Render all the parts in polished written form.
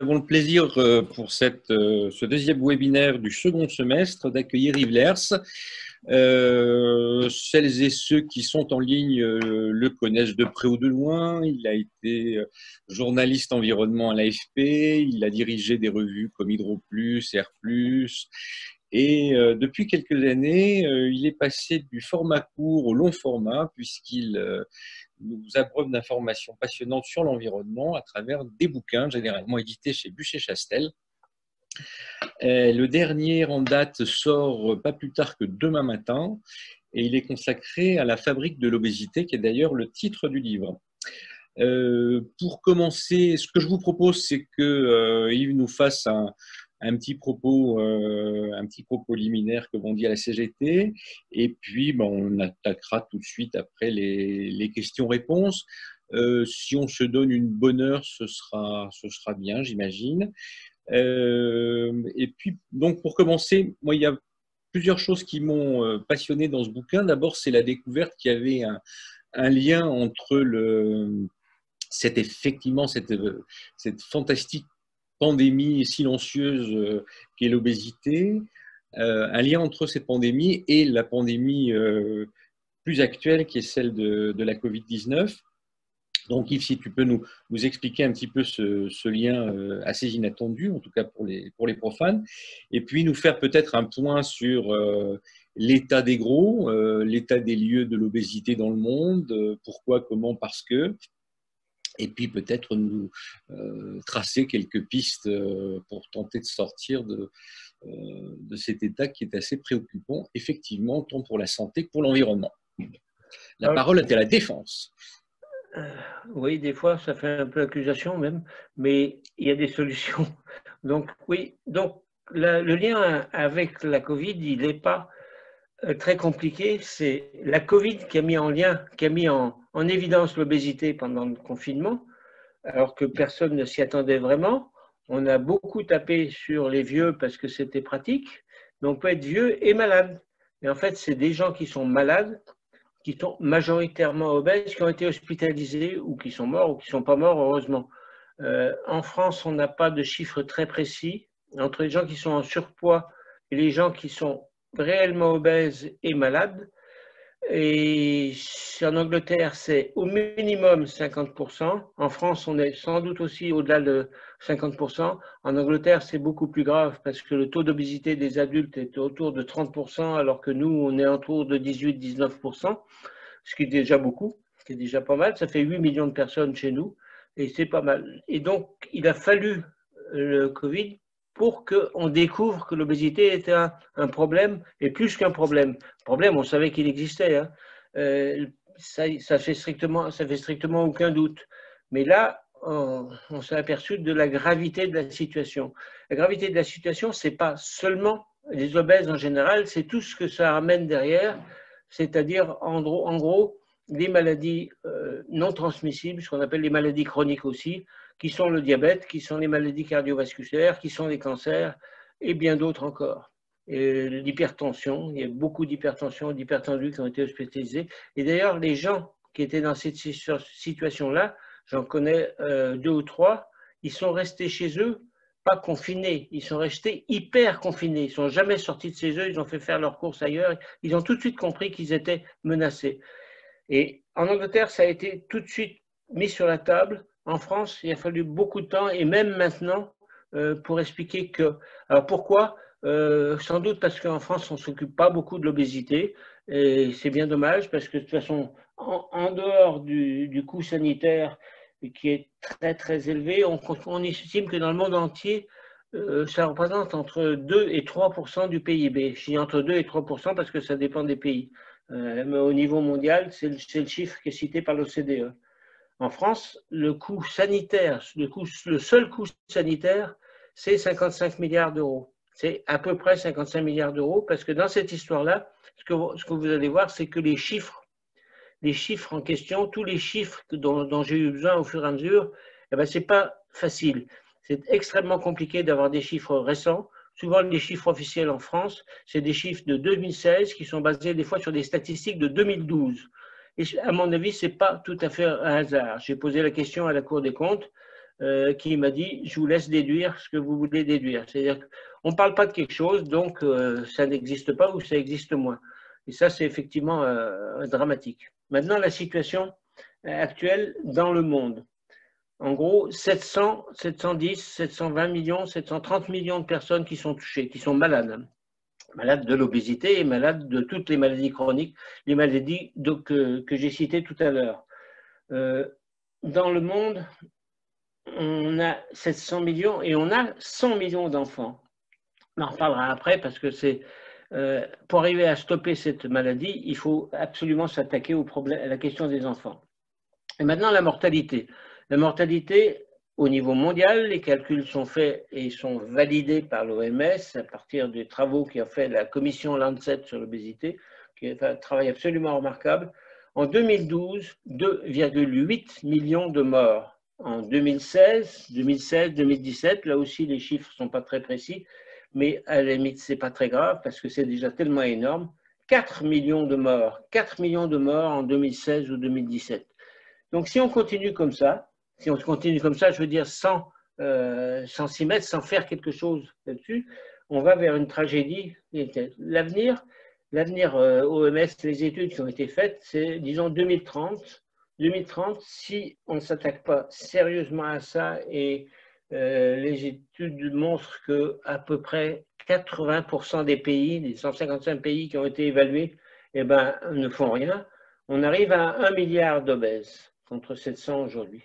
Nous avons le plaisir pour ce deuxième webinaire du second semestre d'accueillir Yves Lers. Celles et ceux qui sont en ligne le connaissent de près ou de loin. Il a été journaliste environnement à l'AFP, il a dirigé des revues comme Hydro Plus, Air Plus, et depuis quelques années, il est passé du format court au long format puisqu'il nous abreuve d'informations passionnantes sur l'environnement à travers des bouquins généralement édités chez Bucher-Chastel. Le dernier en date sort pas plus tard que demain matin et il est consacré à la fabrique de l'obésité, qui est d'ailleurs le titre du livre. Pour commencer, ce que je vous propose, c'est que Yves nous fasse un petit propos liminaire, comme on dit à la CGT, et puis on attaquera tout de suite après les questions-réponses. Si on se donne une bonne heure, ce sera bien, j'imagine. Et puis, donc, pour commencer, moi, il y a plusieurs choses qui m'ont passionné dans ce bouquin. D'abord, c'est la découverte qu'il y avait un lien entre cette fantastique pandémie silencieuse qu'est l'obésité, un lien entre cette pandémie et la pandémie plus actuelle qui est celle de la Covid-19. Donc Yves, si tu peux nous expliquer un petit peu ce lien assez inattendu, en tout cas pour les profanes, et puis nous faire peut-être un point sur l'état des gros, l'état des lieux de l'obésité dans le monde, pourquoi, comment, parce que, et puis peut-être nous tracer quelques pistes pour tenter de sortir de cet état qui est assez préoccupant, effectivement, tant pour la santé que pour l'environnement. La parole est à la défense. Oui, des fois, ça fait un peu accusation même, mais il y a des solutions. Donc, oui, donc le lien avec la Covid, il n'est pas très compliqué. C'est la Covid qui a mis en évidence l'obésité pendant le confinement, alors que personne ne s'y attendait vraiment. On a beaucoup tapé sur les vieux parce que c'était pratique, mais on peut être vieux et malade. Et en fait, c'est des gens qui sont malades, qui sont majoritairement obèses, qui ont été hospitalisés ou qui sont morts ou qui ne sont pas morts, heureusement. En France, on n'a pas de chiffres très précis entre les gens qui sont en surpoids et les gens qui sont réellement obèses et malades. Et en Angleterre, c'est au minimum 50%. En France, on est sans doute aussi au-delà de 50%. En Angleterre, c'est beaucoup plus grave parce que le taux d'obésité des adultes est autour de 30%, alors que nous, on est autour de 18-19%, ce qui est déjà beaucoup, ce qui est déjà pas mal. Ça fait 8 millions de personnes chez nous et c'est pas mal. Et donc, il a fallu le Covid pour qu'on découvre que l'obésité était un problème, et plus qu'un problème. Problème, on savait qu'il existait. Hein. Ça fait strictement aucun doute. Mais là, on s'est aperçu de la gravité de la situation. La gravité de la situation, ce n'est pas seulement les obèses en général, c'est tout ce que ça amène derrière, c'est-à-dire, en gros, les maladies non transmissibles, ce qu'on appelle les maladies chroniques aussi, qui sont le diabète, qui sont les maladies cardiovasculaires, qui sont les cancers et bien d'autres encore. L'hypertension, il y a beaucoup d'hypertension, d'hypertendus qui ont été hospitalisés. Et d'ailleurs, les gens qui étaient dans cette situation-là, j'en connais 2 ou 3, ils sont restés chez eux, pas confinés, ils sont restés hyper confinés. Ils ne sont jamais sortis de chez eux, ils ont fait faire leurs courses ailleurs, ils ont tout de suite compris qu'ils étaient menacés. Et en Angleterre, ça a été tout de suite mis sur la table. En France, il a fallu beaucoup de temps, et même maintenant, pour expliquer que… Alors pourquoi ? Sans doute parce qu'en France, on ne s'occupe pas beaucoup de l'obésité, et c'est bien dommage, parce que de toute façon, en dehors du coût sanitaire, qui est très très élevé, on estime que dans le monde entier, ça représente entre 2 et 3% du PIB. Je dis entre 2 et 3% parce que ça dépend des pays. Mais au niveau mondial, c'est le chiffre qui est cité par l'OCDE. En France, le coût sanitaire, le seul coût sanitaire, c'est 55 milliards d'euros. C'est à peu près 55 milliards d'euros parce que dans cette histoire-là, ce que vous allez voir, c'est que les chiffres en question, tous les chiffres dont j'ai eu besoin au fur et à mesure, eh ben, ce n'est pas facile. C'est extrêmement compliqué d'avoir des chiffres récents. Souvent, les chiffres officiels en France, c'est des chiffres de 2016 qui sont basés des fois sur des statistiques de 2012. Et à mon avis, ce n'est pas tout à fait un hasard. J'ai posé la question à la Cour des comptes. qui m'a dit « je vous laisse déduire ce que vous voulez déduire ». C'est-à-dire qu'on ne parle pas de quelque chose, donc ça n'existe pas ou ça existe moins. Et ça, c'est effectivement dramatique. Maintenant, la situation actuelle dans le monde. En gros, 700, 710, 720 millions, 730 millions de personnes qui sont touchées, qui sont malades. Malades de l'obésité et malades de toutes les maladies chroniques, les maladies que j'ai citées tout à l'heure. Dans le monde, on a 700 millions et on a 100 millions d'enfants. On en reparlera après parce que c'est pour arriver à stopper cette maladie, il faut absolument s'attaquer au problème, à la question des enfants. Et maintenant, la mortalité. La mortalité, au niveau mondial, les calculs sont faits et sont validés par l'OMS à partir des travaux qu'a fait la commission Lancet sur l'obésité, qui est un travail absolument remarquable. En 2012, 2,8 millions de morts. En 2016, 2017, là aussi les chiffres ne sont pas très précis, mais à la limite, ce n'est pas très grave parce que c'est déjà tellement énorme. 4 millions de morts. 4 millions de morts en 2016 ou 2017. Donc si on continue comme ça, je veux dire sans s'y mettre, sans faire quelque chose là-dessus, on va vers une tragédie. L'avenir, OMS, les études qui ont été faites, c'est disons 2030. 2030, si on ne s'attaque pas sérieusement à ça, et les études montrent qu'à peu près 80% des pays, des 155 pays qui ont été évalués, eh ben, ne font rien, on arrive à 1 milliard d'obèses contre 700 aujourd'hui,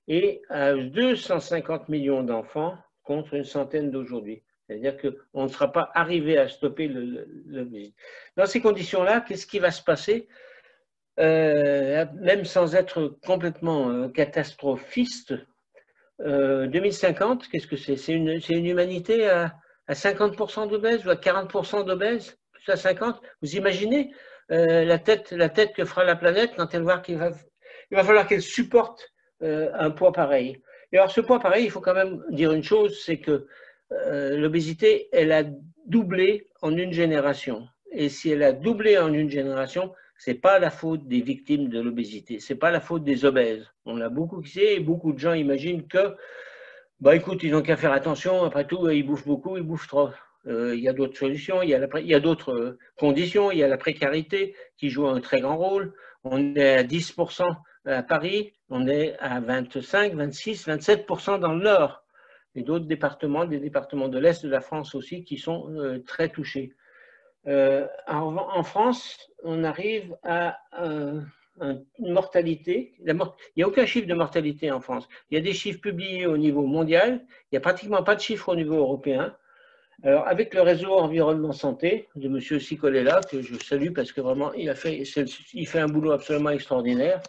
et à 250 millions d'enfants contre une centaine d'aujourd'hui. C'est-à-dire qu'on ne sera pas arrivé à stopper l'obésité. Dans ces conditions-là, qu'est-ce qui va se passer? Même sans être complètement catastrophiste, 2050, qu'est-ce que c'est? C'est une humanité à 50% d'obèses ou à 40% d'obèses, plus à 50%. Vous imaginez la tête que fera la planète quand elle voit qu'il va falloir qu'elle supporte un poids pareil. Et alors ce poids pareil, il faut quand même dire une chose, c'est que l'obésité, elle a doublé en une génération. Et si elle a doublé en une génération, ce n'est pas la faute des victimes de l'obésité, ce n'est pas la faute des obèses. On a beaucoup qui sait et beaucoup de gens imaginent que, bah écoute, ils n'ont qu'à faire attention, après tout, ils bouffent beaucoup, ils bouffent trop. Il y a d'autres solutions, il y a d'autres conditions, il y a la précarité qui joue un très grand rôle. On est à 10% à Paris, on est à 25, 26, 27% dans le Nord. Et d'autres départements, des départements de l'Est de la France aussi, qui sont très touchés. En France, on arrive à une mortalité. Il n'y a aucun chiffre de mortalité en France. Il y a des chiffres publiés au niveau mondial. Il n'y a pratiquement pas de chiffres au niveau européen. Alors, avec le réseau Environnement Santé de M. Sicolella, que je salue parce que vraiment, il fait un boulot absolument extraordinaire.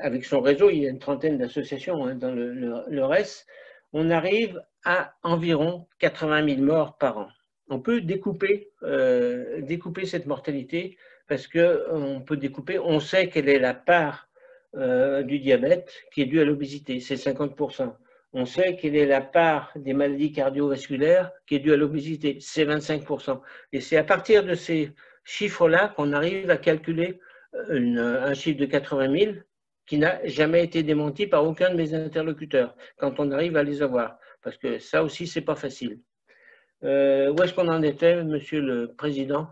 Avec son réseau, il y a une trentaine d'associations dans le reste. On arrive à environ 80 000 morts par an. On peut découper cette mortalité parce on sait quelle est la part du diabète qui est due à l'obésité, c'est 50%. On sait quelle est la part des maladies cardiovasculaires qui est due à l'obésité, c'est 25%. Et c'est à partir de ces chiffres-là qu'on arrive à calculer un chiffre de 80 000 qui n'a jamais été démenti par aucun de mes interlocuteurs, quand on arrive à les avoir. Parce que ça aussi, ce n'est pas facile. Où est-ce qu'on en était, Monsieur le Président?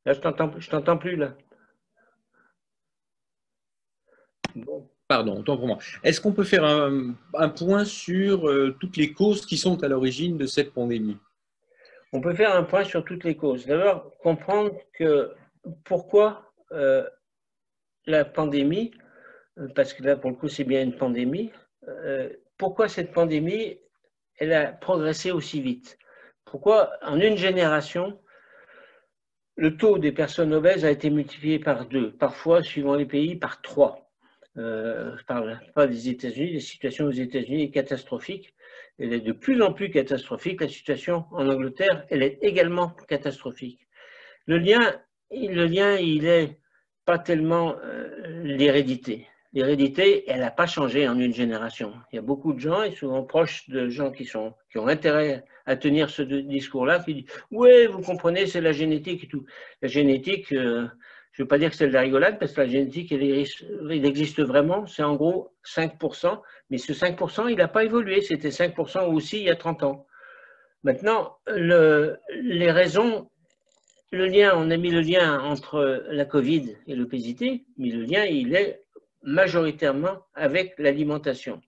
Là, je t'entends plus, là. Bon. Pardon, autant pour moi. Est-ce qu'on peut faire un point sur toutes les causes qui sont à l'origine de cette pandémie? On peut faire un point sur toutes les causes. D'abord, comprendre que pourquoi la pandémie, parce que là, pour le coup, c'est bien une pandémie, pourquoi cette pandémie, elle a progressé aussi vite? Pourquoi, en une génération, le taux des personnes obèses a été multiplié par 2, parfois, suivant les pays, par 3. Je parle pas des États-Unis, la situation aux États-Unis est catastrophique. Elle est de plus en plus catastrophique. La situation en Angleterre, elle est également catastrophique. Le lien, il n'est pas tellement l'hérédité. L'hérédité, elle n'a pas changé en une génération. Il y a beaucoup de gens, et souvent proches de gens qui ont intérêt à tenir ce discours-là, qui disent « Ouais, vous comprenez, c'est la génétique et tout. » La génétique, Je ne veux pas dire que c'est de la rigolade, parce que la génétique, il existe vraiment. C'est en gros 5%, mais ce 5%, il n'a pas évolué. C'était 5% aussi il y a 30 ans. Maintenant, les raisons, le lien, on a mis le lien entre la Covid et l'obésité, mais le lien, il est majoritairement avec l'alimentation.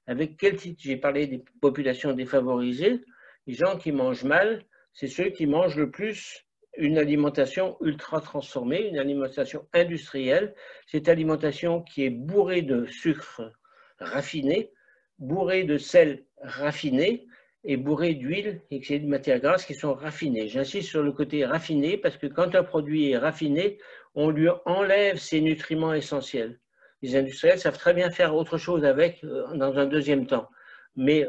Avec quel type? J'ai parlé des populations défavorisées. Les gens qui mangent mal, c'est ceux qui mangent le plus une alimentation ultra transformée, une alimentation industrielle. Cette alimentation qui est bourrée de sucre raffiné, bourrée de sel raffiné et bourrée d'huile et de matières grasses qui sont raffinées. J'insiste sur le côté raffiné parce que quand un produit est raffiné, on lui enlève ses nutriments essentiels. Les industriels savent très bien faire autre chose avec dans un deuxième temps. Mais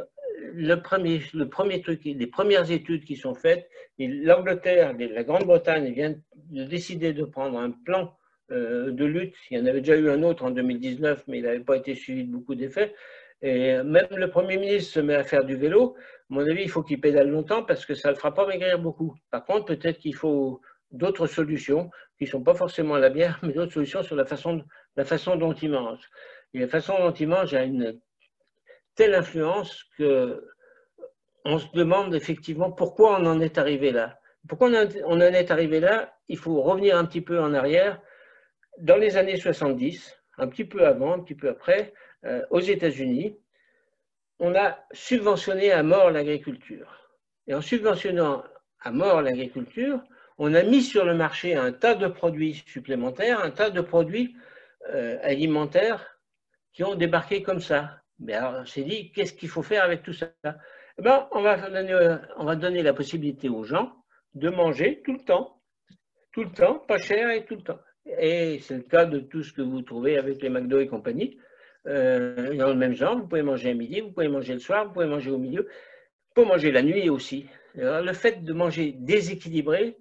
le premier truc, les premières études qui sont faites, l'Angleterre, la Grande-Bretagne vient de décider de prendre un plan de lutte. Il y en avait déjà eu un autre en 2019, mais il n'avait pas été suivi de beaucoup d'effets. Et même le Premier ministre se met à faire du vélo. À mon avis, il faut qu'il pédale longtemps parce que ça ne le fera pas maigrir beaucoup. Par contre, peut-être qu'il faut d'autres solutions qui ne sont pas forcément la bière, mais d'autres solutions sur la façon dont il mange. Et la façon dont il mange a une telle influence qu'on se demande effectivement pourquoi on en est arrivé là. Pourquoi on en est arrivé là? Il faut revenir un petit peu en arrière. Dans les années 70, un petit peu avant, un petit peu après, aux États-Unis, on a subventionné à mort l'agriculture. Et en subventionnant à mort l'agriculture, on a mis sur le marché un tas de produits supplémentaires, un tas de produits alimentaires qui ont débarqué comme ça. Mais alors, on s'est dit, qu'est-ce qu'il faut faire avec tout ça? Eh ben, on va donner la possibilité aux gens de manger tout le temps, pas cher et tout le temps. Et c'est le cas de tout ce que vous trouvez avec les McDo et compagnie. Dans le même genre, vous pouvez manger à midi, vous pouvez manger le soir, vous pouvez manger au milieu, vous pouvez manger la nuit aussi. Alors, le fait de manger déséquilibré,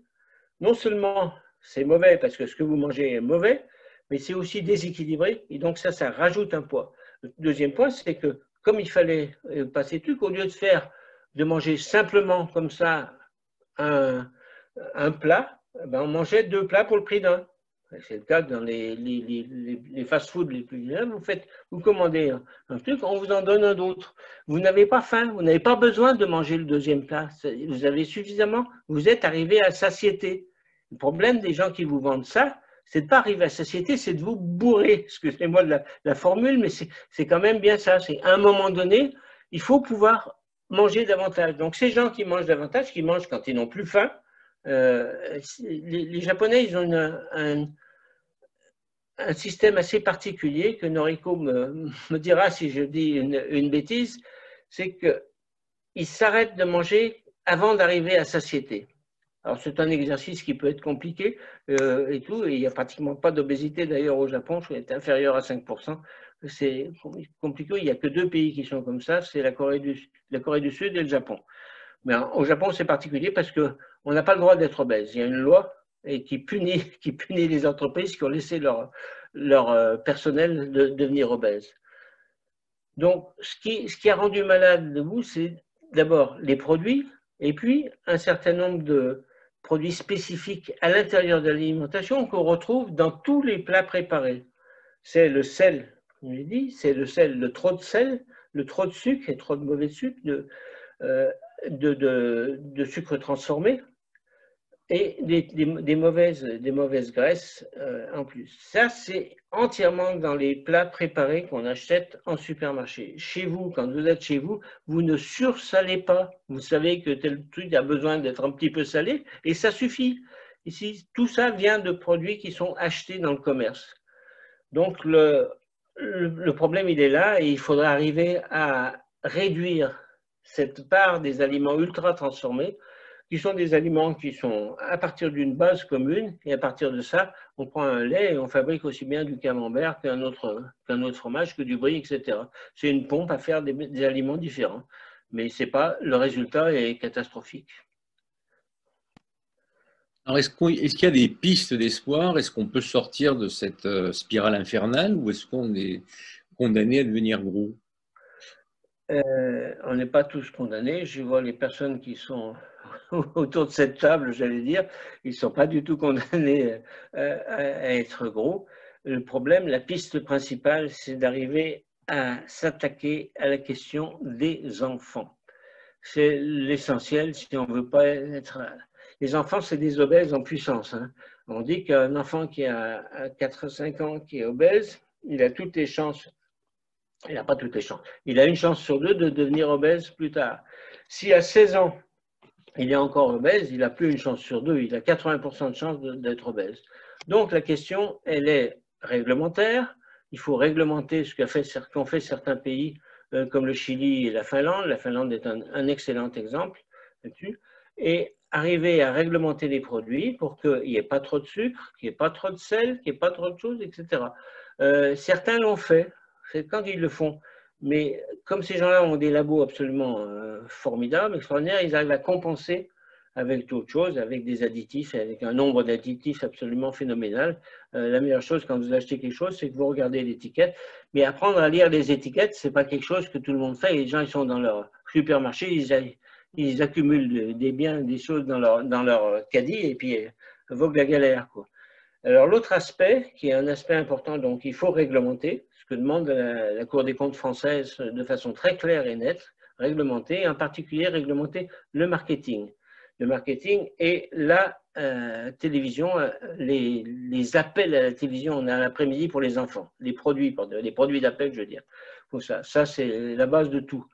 non seulement c'est mauvais parce que ce que vous mangez est mauvais, mais c'est aussi déséquilibré et donc ça rajoute un poids. Le deuxième point, c'est que comme il fallait passer tout, au lieu de manger simplement comme ça un plat, ben on mangeait 2 plats pour le prix d'un. C'est le cas dans les fast-foods les plus généraux. Vous commandez un truc, on vous en donne un autre. Vous n'avez pas faim, vous n'avez pas besoin de manger le deuxième plat. Vous avez suffisamment, vous êtes arrivé à satiété. Le problème des gens qui vous vendent ça, c'est de ne pas arriver à satiété, c'est de vous bourrer. Excusez-moi de la formule, mais c'est quand même bien ça. C'est à un moment donné, il faut pouvoir manger davantage. Donc ces gens qui mangent davantage, qui mangent quand ils n'ont plus faim, les Japonais, ils ont un système assez particulier que Noriko me dira si je dis une bêtise, c'est qu'ils s'arrêtent de manger avant d'arriver à satiété. Alors c'est un exercice qui peut être compliqué et tout, et il n'y a pratiquement pas d'obésité d'ailleurs au Japon, c'est inférieur à 5%. C'est compliqué, il n'y a que 2 pays qui sont comme ça, c'est la Corée du Sud et le Japon. Mais au Japon, c'est particulier parce qu'on n'a pas le droit d'être obèse. Il y a une loi qui punit les entreprises qui ont laissé leur personnel devenir obèse. Donc, ce qui a rendu malade de vous, c'est d'abord les produits et puis un certain nombre de produits spécifiques à l'intérieur de l'alimentation qu'on retrouve dans tous les plats préparés. C'est le sel, on l'a dit, c'est le sel, le trop de sel, le trop de sucre et trop de mauvais sucre, de sucre transformé et des mauvaises graisses en plus. Ça, c'est entièrement dans les plats préparés qu'on achète en supermarché. Chez vous, quand vous êtes chez vous, vous ne sursalez pas. Vous savez que tel truc a besoin d'être un petit peu salé et ça suffit. Ici, tout ça vient de produits qui sont achetés dans le commerce. Donc, le problème, il est là et il faudra arriver à réduire cette part des aliments ultra transformés, qui sont des aliments qui sont à partir d'une base commune, et à partir de ça, on prend un lait et on fabrique aussi bien du camembert qu'un autre fromage, que du brie, etc. C'est une pompe à faire des aliments différents, mais le résultat est catastrophique. Alors, est-ce qu'il y a des pistes d'espoir? Est-ce qu'on peut sortir de cette spirale infernale ou est-ce qu'on est condamné à devenir gros? On n'est pas tous condamnés. Je vois les personnes qui sont autour de cette table, j'allais dire, ils ne sont pas du tout condamnés à être gros. Le problème, la piste principale, c'est d'arriver à s'attaquer à la question des enfants. C'est l'essentiel si on ne veut pas être... Les enfants, c'est des obèses en puissance. Hein. On dit qu'un enfant qui a 4-5 ans qui est obèse, il a toutes les chances, il n'a pas toutes les chances, il a une chance sur deux de devenir obèse plus tard. Si à 16 ans, il est encore obèse, il n'a plus une chance sur deux, il a 80% de chance d'être obèse. Donc la question, elle est réglementaire. Il faut réglementer ce qu'ont fait certains pays comme le Chili et la Finlande. La Finlande est un excellent exemple là-dessus. Et arriver à réglementer les produits pour qu'il n'y ait pas trop de sucre, qu'il n'y ait pas trop de sel, qu'il n'y ait pas trop de choses, etc. Certains l'ont fait, c'est quand ils le font. Mais comme ces gens-là ont des labos absolument formidables, extraordinaires, ils arrivent à compenser avec d'autres choses, avec des additifs, avec un nombre d'additifs absolument phénoménal. La meilleure chose quand vous achetez quelque chose, c'est que vous regardez l'étiquette. Mais apprendre à lire les étiquettes, ce n'est pas quelque chose que tout le monde fait. Les gens, ils sont dans leur supermarché, ils accumulent des biens, des choses dans leur caddie et puis vogue la galère, quoi. Alors l'autre aspect, qui est un aspect important, donc il faut réglementer, ce que demande la Cour des comptes française de façon très claire et nette, réglementer, en particulier réglementer le marketing. Le marketing et la télévision, les appels à la télévision en l'après-midi pour les enfants, les produits d'appel, je veux dire. Ça c'est la base de tout.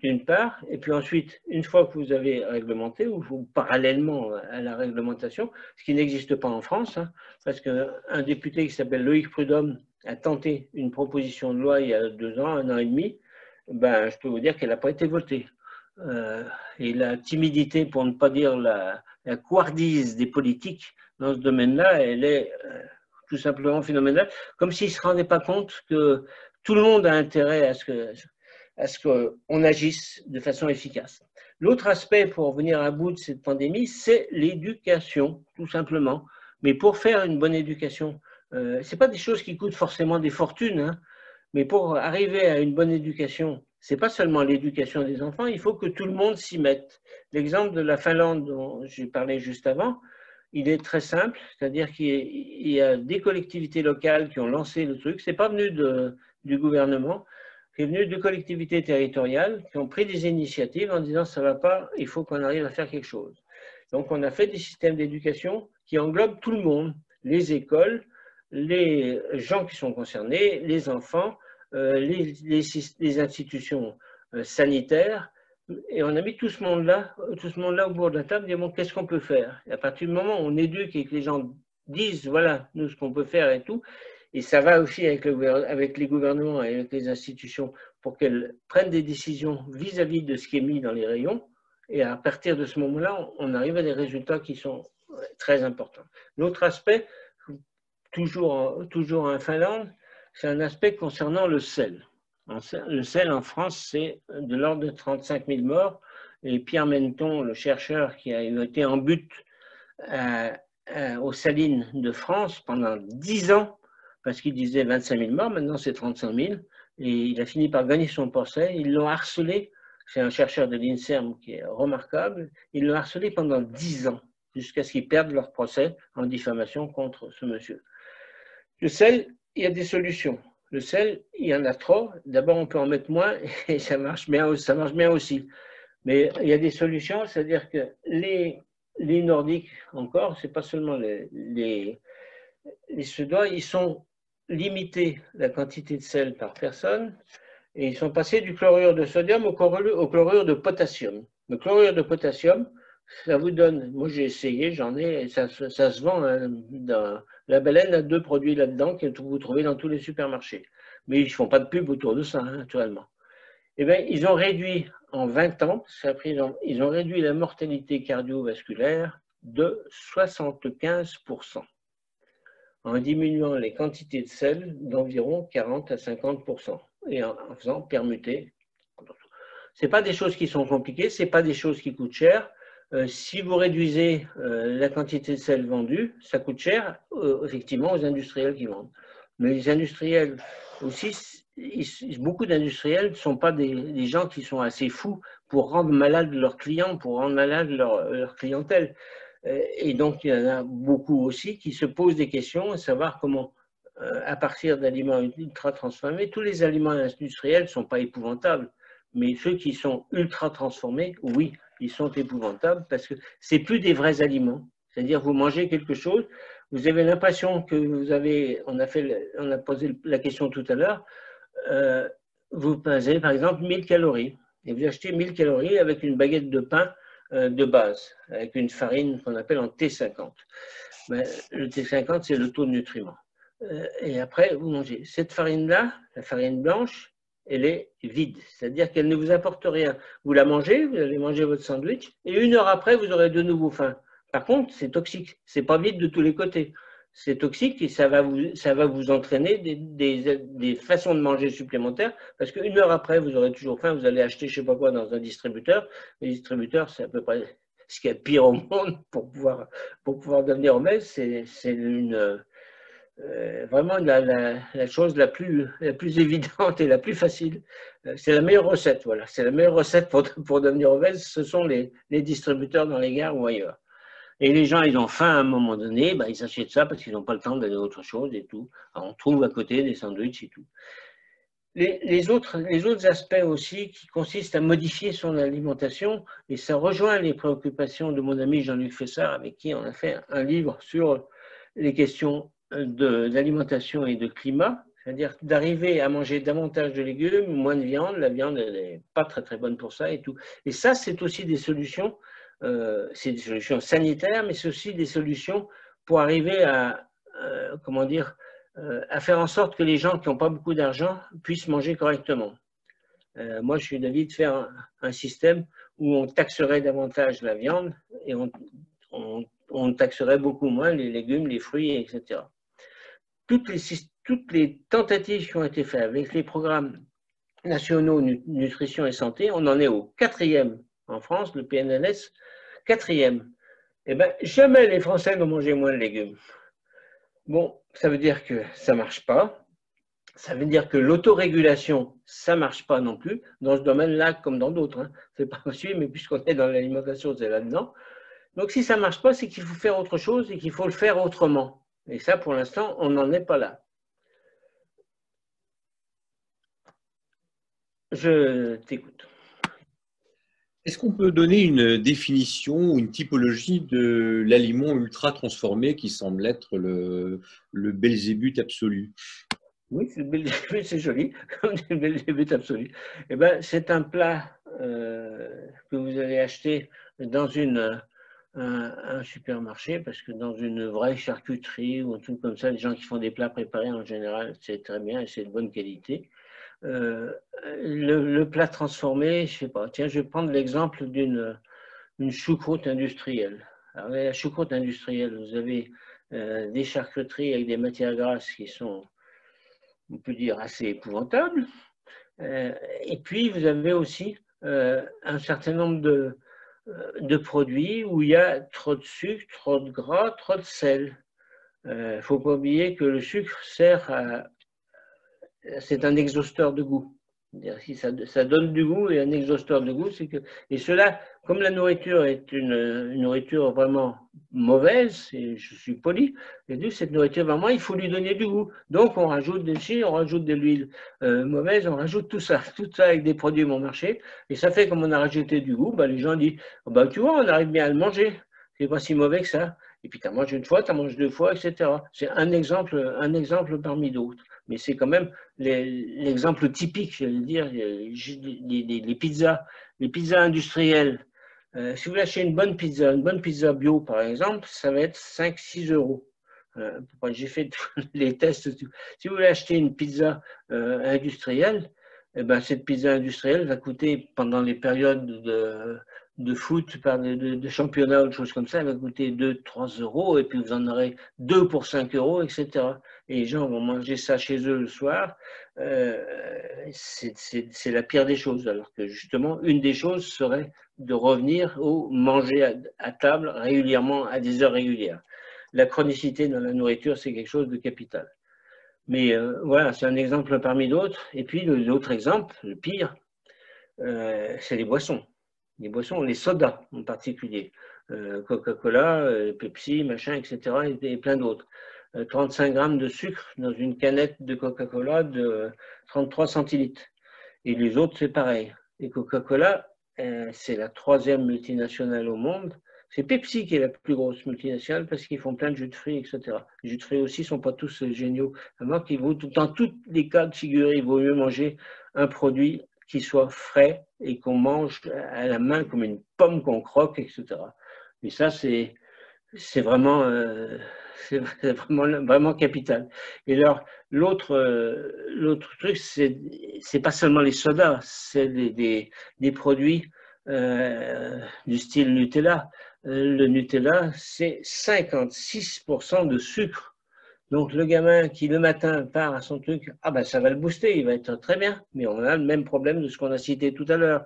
D'une part, et puis ensuite, une fois que vous avez réglementé, ou parallèlement à la réglementation, ce qui n'existe pas en France, hein, parce qu'un député qui s'appelle Loïc Prudhomme a tenté une proposition de loi il y a 2 ans, 1 an et demi, ben, je peux vous dire qu'elle n'a pas été votée. Et la timidité, pour ne pas dire la couardise des politiques dans ce domaine-là, elle est tout simplement phénoménale, comme s'ils ne se rendaient pas compte que tout le monde a intérêt à ce qu'on agisse de façon efficace. L'autre aspect pour venir à bout de cette pandémie, c'est l'éducation, tout simplement. Mais pour faire une bonne éducation, ce n'est pas des choses qui coûtent forcément des fortunes, hein, mais pour arriver à une bonne éducation, ce n'est pas seulement l'éducation des enfants, il faut que tout le monde s'y mette. L'exemple de la Finlande dont j'ai parlé juste avant, il est très simple, c'est-à-dire qu'il y a des collectivités locales qui ont lancé le truc, ce n'est pas venu du gouvernement, c'est venu de collectivités territoriales qui ont pris des initiatives en disant ça ne va pas, il faut qu'on arrive à faire quelque chose. Donc on a fait des systèmes d'éducation qui englobent tout le monde, les écoles, les gens qui sont concernés, les enfants, les institutions sanitaires, et on a mis tout ce monde-là au bord de la table, et dit bon, qu'est-ce qu'on peut faire? Et à partir du moment où on éduque et que les gens disent voilà, nous ce qu'on peut faire et tout, et ça va aussi avec les gouvernements et avec les institutions pour qu'elles prennent des décisions vis-à-vis de ce qui est mis dans les rayons. Et à partir de ce moment-là, on arrive à des résultats qui sont très importants. L'autre aspect, toujours en Finlande, c'est un aspect concernant le sel. Le sel en France, c'est de l'ordre de 35 000 morts. Et Pierre Menton, le chercheur qui a été en but aux salines de France pendant 10 ans, parce qu'il disait 25 000 morts, maintenant c'est 35 000, et il a fini par gagner son procès. Ils l'ont harcelé, c'est un chercheur de l'INSERM qui est remarquable, ils l'ont harcelé pendant 10 ans, jusqu'à ce qu'ils perdent leur procès en diffamation contre ce monsieur. Le sel, il y a des solutions. Le sel, il y en a trop. D'abord, on peut en mettre moins, et ça marche bien aussi. Mais il y a des solutions, c'est-à-dire que les Nordiques, encore, c'est pas seulement les Suédois, ils sont limités la quantité de sel par personne et ils sont passés du chlorure de sodium au chlorure de potassium. Le chlorure de potassium, ça vous donne, moi j'ai essayé, j'en ai, ça se vend dans la baleine a 2 produits là-dedans que vous trouvez dans tous les supermarchés. Mais ils ne font pas de pub autour de ça, hein, naturellement. Eh bien, ils ont réduit en 20 ans, ils ont réduit la mortalité cardiovasculaire de 75%. En diminuant les quantités de sel d'environ 40 à 50% et en faisant permuter. Ce n'est pas des choses qui sont compliquées, ce n'est pas des choses qui coûtent cher. Si vous réduisez la quantité de sel vendue, ça coûte cher, effectivement, aux industriels qui vendent. Mais les industriels aussi, beaucoup d'industriels ne sont pas des gens qui sont assez fous pour rendre malades leurs clients, pour rendre malade leur clientèle. Et donc, il y en a beaucoup aussi qui se posent des questions à savoir comment, à partir d'aliments ultra transformés, tous les aliments industriels ne sont pas épouvantables, mais ceux qui sont ultra transformés, oui, ils sont épouvantables parce que ce n'est plus des vrais aliments. C'est-à-dire, vous mangez quelque chose, vous avez l'impression que vous avez, on a posé la question tout à l'heure, vous pesez par exemple 1000 calories et vous achetez 1000 calories avec une baguette de pain de base, avec une farine qu'on appelle en T50. Ben, le T50, c'est le taux de nutriments. Et après, vous mangez. Cette farine-là, la farine blanche, elle est vide, c'est-à-dire qu'elle ne vous apporte rien. Vous la mangez, vous allez manger votre sandwich, et 1 heure après, vous aurez de nouveau faim. Par contre, c'est toxique, c'est pas vide de tous les côtés. C'est toxique et ça va vous entraîner des façons de manger supplémentaires parce qu'1 heure après, vous aurez toujours faim, vous allez acheter je ne sais pas quoi dans un distributeur. Le distributeur, c'est à peu près ce qu'il y a de pire au monde pour pouvoir devenir obèse. C'est vraiment la chose la plus évidente et la plus facile. C'est la meilleure recette, voilà. C'est la meilleure recette pour devenir obèse, ce sont les distributeurs dans les gares ou ailleurs. Et les gens, ils ont faim à un moment donné, ben, ils achètent ça parce qu'ils n'ont pas le temps d'aller à autre chose et tout. Alors, on trouve à côté des sandwichs et tout. Les autres aspects aussi qui consistent à modifier son alimentation, et ça rejoint les préoccupations de mon ami Jean-Luc Fessard, avec qui on a fait un livre sur les questions d'alimentation et de climat, c'est-à-dire d'arriver à manger davantage de légumes, moins de viande. La viande, elle n'est pas très très bonne pour ça et tout. Et ça, c'est aussi des solutions. C'est des solutions sanitaires, mais c'est aussi des solutions pour arriver à, comment dire, à faire en sorte que les gens qui n'ont pas beaucoup d'argent puissent manger correctement. Moi, je suis d'avis de faire un système où on taxerait davantage la viande et on taxerait beaucoup moins les légumes, les fruits, etc. Toutes les tentatives qui ont été faites avec les programmes nationaux nutrition et santé, on en est au 4e en France, le PNLS, 4e. Eh bien, jamais les Français n'ont mangé moins de légumes. Bon, ça veut dire que ça ne marche pas. Ça veut dire que l'autorégulation, ça ne marche pas non plus, dans ce domaine-là comme dans d'autres. Hein. Ce n'est pas possible, mais puisqu'on est dans l'alimentation, c'est là-dedans. Donc, si ça ne marche pas, c'est qu'il faut faire autre chose et qu'il faut le faire autrement. Et ça, pour l'instant, on n'en est pas là. Je t'écoute. Est-ce qu'on peut donner une définition ou une typologie de l'aliment ultra transformé qui semble être le Belzébuth absolu? Oui, c'est joli, comme le Belzébuth absolu. Eh ben, c'est un plat que vous allez acheter dans un supermarché, parce que dans une vraie charcuterie ou un truc comme ça, les gens qui font des plats préparés en général, c'est très bien et c'est de bonne qualité. Le plat transformé, je ne sais pas. Tiens, je vais prendre l'exemple d'une choucroute industrielle. Alors, la choucroute industrielle, vous avez des charcuteries avec des matières grasses qui sont, on peut dire, assez épouvantables. Et puis, vous avez aussi un certain nombre de produits où il y a trop de sucre, trop de gras, trop de sel. Il ne faut pas oublier que le sucre sert à... C'est un exhausteur de goût. Si ça donne du goût et un exhausteur de goût, c'est que... Et cela, comme la nourriture est une nourriture vraiment mauvaise, et je suis poli, et donc cette nourriture vraiment, il faut lui donner du goût. Donc on rajoute des chis, on rajoute de l'huile mauvaise, on rajoute tout ça avec des produits bon marché, et ça fait comme on a rajouté du goût, bah, les gens disent, oh, bah, tu vois, on arrive bien à le manger, c'est pas si mauvais que ça. Et puis tu as mangé une fois, tu as mangé 2 fois, etc. C'est un exemple parmi d'autres. Mais c'est quand même l'exemple typique, je veux dire, les pizzas industrielles. Si vous achetez une bonne pizza bio, par exemple, ça va être 5-6 euros. J'ai fait les tests. Si vous voulez acheter une pizza industrielle, eh ben, cette pizza industrielle va coûter, pendant les périodes de foot, de championnat ou de choses comme ça, elle va coûter 2-3 euros, et puis vous en aurez 2 pour 5 euros, etc. Et les gens vont manger ça chez eux le soir. C'est la pire des choses. Alors que justement, une des choses serait de revenir au manger à table régulièrement, à des heures régulières. La chronicité dans la nourriture, c'est quelque chose de capital. Mais voilà, c'est un exemple parmi d'autres. Et puis l'autre exemple, le pire, c'est les boissons. Les boissons, les sodas en particulier. Coca-Cola, Pepsi, machin, etc. Et plein d'autres. 35 grammes de sucre dans une canette de Coca-Cola de 33 centilitres. Et les autres, c'est pareil. Et Coca-Cola, c'est la troisième multinationale au monde. C'est Pepsi qui est la plus grosse multinationale parce qu'ils font plein de jus de fruits, etc. Les jus de fruits aussi ne sont pas tous géniaux. Alors qu'il vaut, dans tous les cas de figurer, il vaut mieux manger un produit qui soit frais et qu'on mange à la main comme une pomme qu'on croque, etc. Et ça, c'est vraiment, vraiment capital. Et alors, l'autre truc, c'est pas seulement les sodas, c'est des produits du style Nutella. Le Nutella, c'est 56% de sucre. Donc, le gamin qui le matin part à son truc, ah ben ça va le booster, il va être très bien. Mais on a le même problème de ce qu'on a cité tout à l'heure.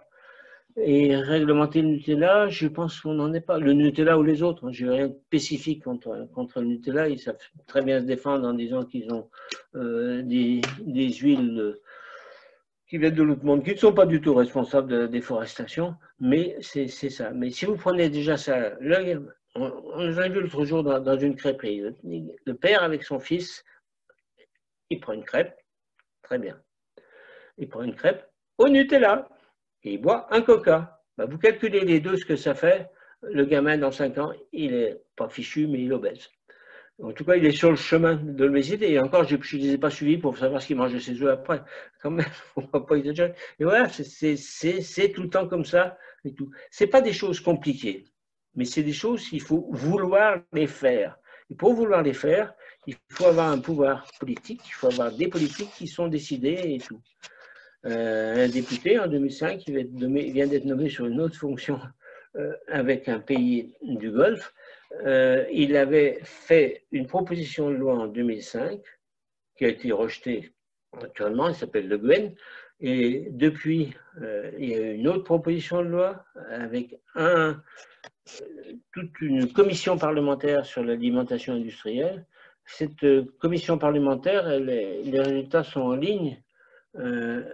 Et réglementer le Nutella, je pense qu'on n'en est pas. Le Nutella ou les autres, je n'ai rien de spécifique contre le Nutella. Ils savent très bien se défendre en disant qu'ils ont des huiles qui viennent de l'autre monde, qui ne sont pas du tout responsables de la déforestation, mais c'est ça. Mais si vous prenez déjà ça, on nous a vu l'autre jour dans une crêperie, le père avec son fils, il prend une crêpe, très bien. Il prend une crêpe au Nutella. Et il boit un coca. Ben, vous calculez les deux ce que ça fait. Le gamin, dans 5 ans, il n'est pas fichu, mais il est obèse. En tout cas, il est sur le chemin de l'obésité. Et encore, je ne les ai pas suivis pour savoir ce qu'il mangeait ses œufs après. Quand même, on ne va pas exagérer. Et voilà, c'est tout le temps comme ça. Ce n'est pas des choses compliquées, mais c'est des choses qu'il faut vouloir les faire. Et pour vouloir les faire, il faut avoir un pouvoir politique, il faut avoir des politiques qui sont décidées et tout. Un député en 2005 qui vient d'être nommé sur une autre fonction avec un pays du Golfe. Il avait fait une proposition de loi en 2005 qui a été rejetée naturellement, il s'appelle Le Guen. Et depuis, il y a eu une autre proposition de loi avec toute une commission parlementaire sur l'alimentation industrielle. Cette commission parlementaire, les résultats sont en ligne.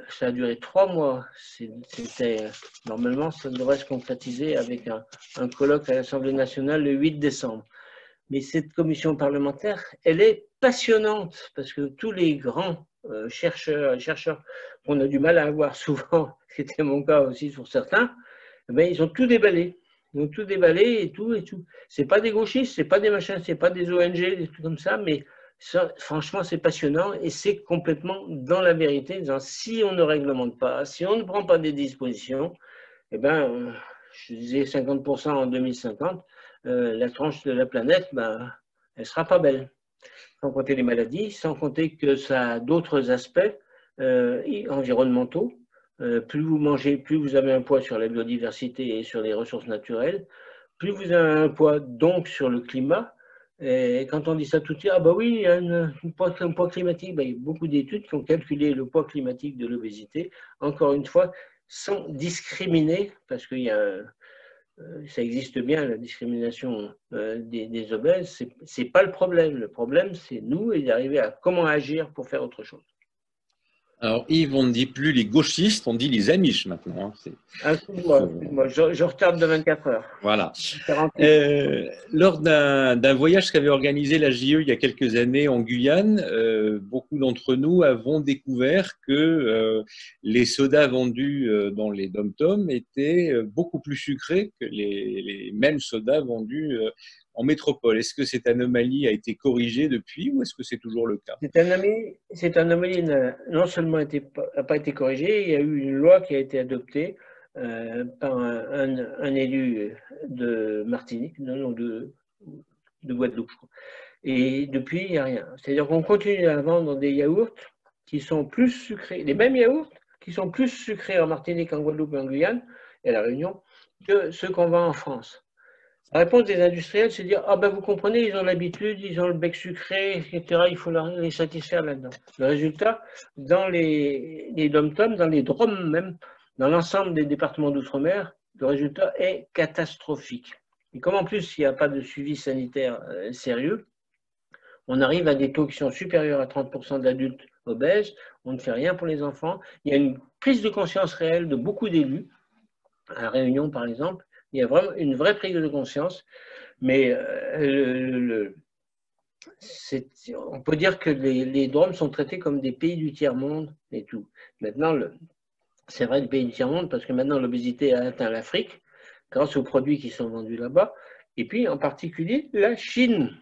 Ça a duré 3 mois. Normalement, ça devrait se concrétiser avec un colloque à l'Assemblée nationale le 8 décembre. Mais cette commission parlementaire, elle est passionnante parce que tous les grands chercheurs qu'on a du mal à avoir souvent, c'était mon cas aussi pour certains, ben, ils ont tout déballé. Ils ont tout déballé et tout. C'est pas des gauchistes, c'est pas des machins, c'est pas des ONG, des trucs comme ça, mais ça, franchement, c'est passionnant et c'est complètement dans la vérité. Disant, si on ne réglemente pas, si on ne prend pas des dispositions, eh ben, je disais 50% en 2050, la tranche de la planète, ben, elle ne sera pas belle. Sans compter les maladies, sans compter que ça a d'autres aspects environnementaux. Plus vous mangez, plus vous avez un poids sur la biodiversité et sur les ressources naturelles, plus vous avez un poids donc sur le climat. Et quand on dit ça tout de suite, ah bah oui, il y a un poids climatique, ben, il y a beaucoup d'études qui ont calculé le poids climatique de l'obésité, encore une fois, sans discriminer, parce que ça existe bien, la discrimination des obèses, c'est pas le problème c'est nous et d'arriver à comment agir pour faire autre chose. Alors, Yves, on ne dit plus les gauchistes, on dit les amiches maintenant. Excuse-moi, je retarde de 24 heures. Voilà. Lors d'un voyage qu'avait organisé la JE il y a quelques années en Guyane, beaucoup d'entre nous avons découvert que les sodas vendus dans les dom-toms étaient beaucoup plus sucrés que les mêmes sodas vendus en métropole. Est-ce que cette anomalie a été corrigée depuis ou est-ce que c'est toujours le cas? Cette anomalie non seulement n'a pas été corrigée, il y a eu une loi qui a été adoptée par un élu de Martinique, non, de Guadeloupe, je crois. Et depuis, il n'y a rien. C'est-à-dire qu'on continue à vendre des yaourts qui sont plus sucrés, les mêmes yaourts qui sont plus sucrés en Martinique, en Guadeloupe et en Guyane, et à La Réunion, que ceux qu'on vend en France. La réponse des industriels, c'est de dire, ah ben vous comprenez, ils ont l'habitude, ils ont le bec sucré, etc., il faut les satisfaire là-dedans. Le résultat, dans les dom-toms, dans les DROM même, dans l'ensemble des départements d'outre-mer, le résultat est catastrophique. Et comme en plus, il n'y a pas de suivi sanitaire sérieux, On arrive à des taux qui sont supérieurs à 30% d'adultes obèses. On ne fait rien pour les enfants. Il y a une prise de conscience réelle de beaucoup d'élus. À La Réunion, par exemple, il y a vraiment une vraie prise de conscience. Mais on peut dire que les DROM sont traités comme des pays du tiers-monde et tout. Maintenant, c'est vrai, des pays du tiers-monde, parce que maintenant, l'obésité a atteint l'Afrique grâce aux produits qui sont vendus là-bas. Et puis, en particulier, la Chine.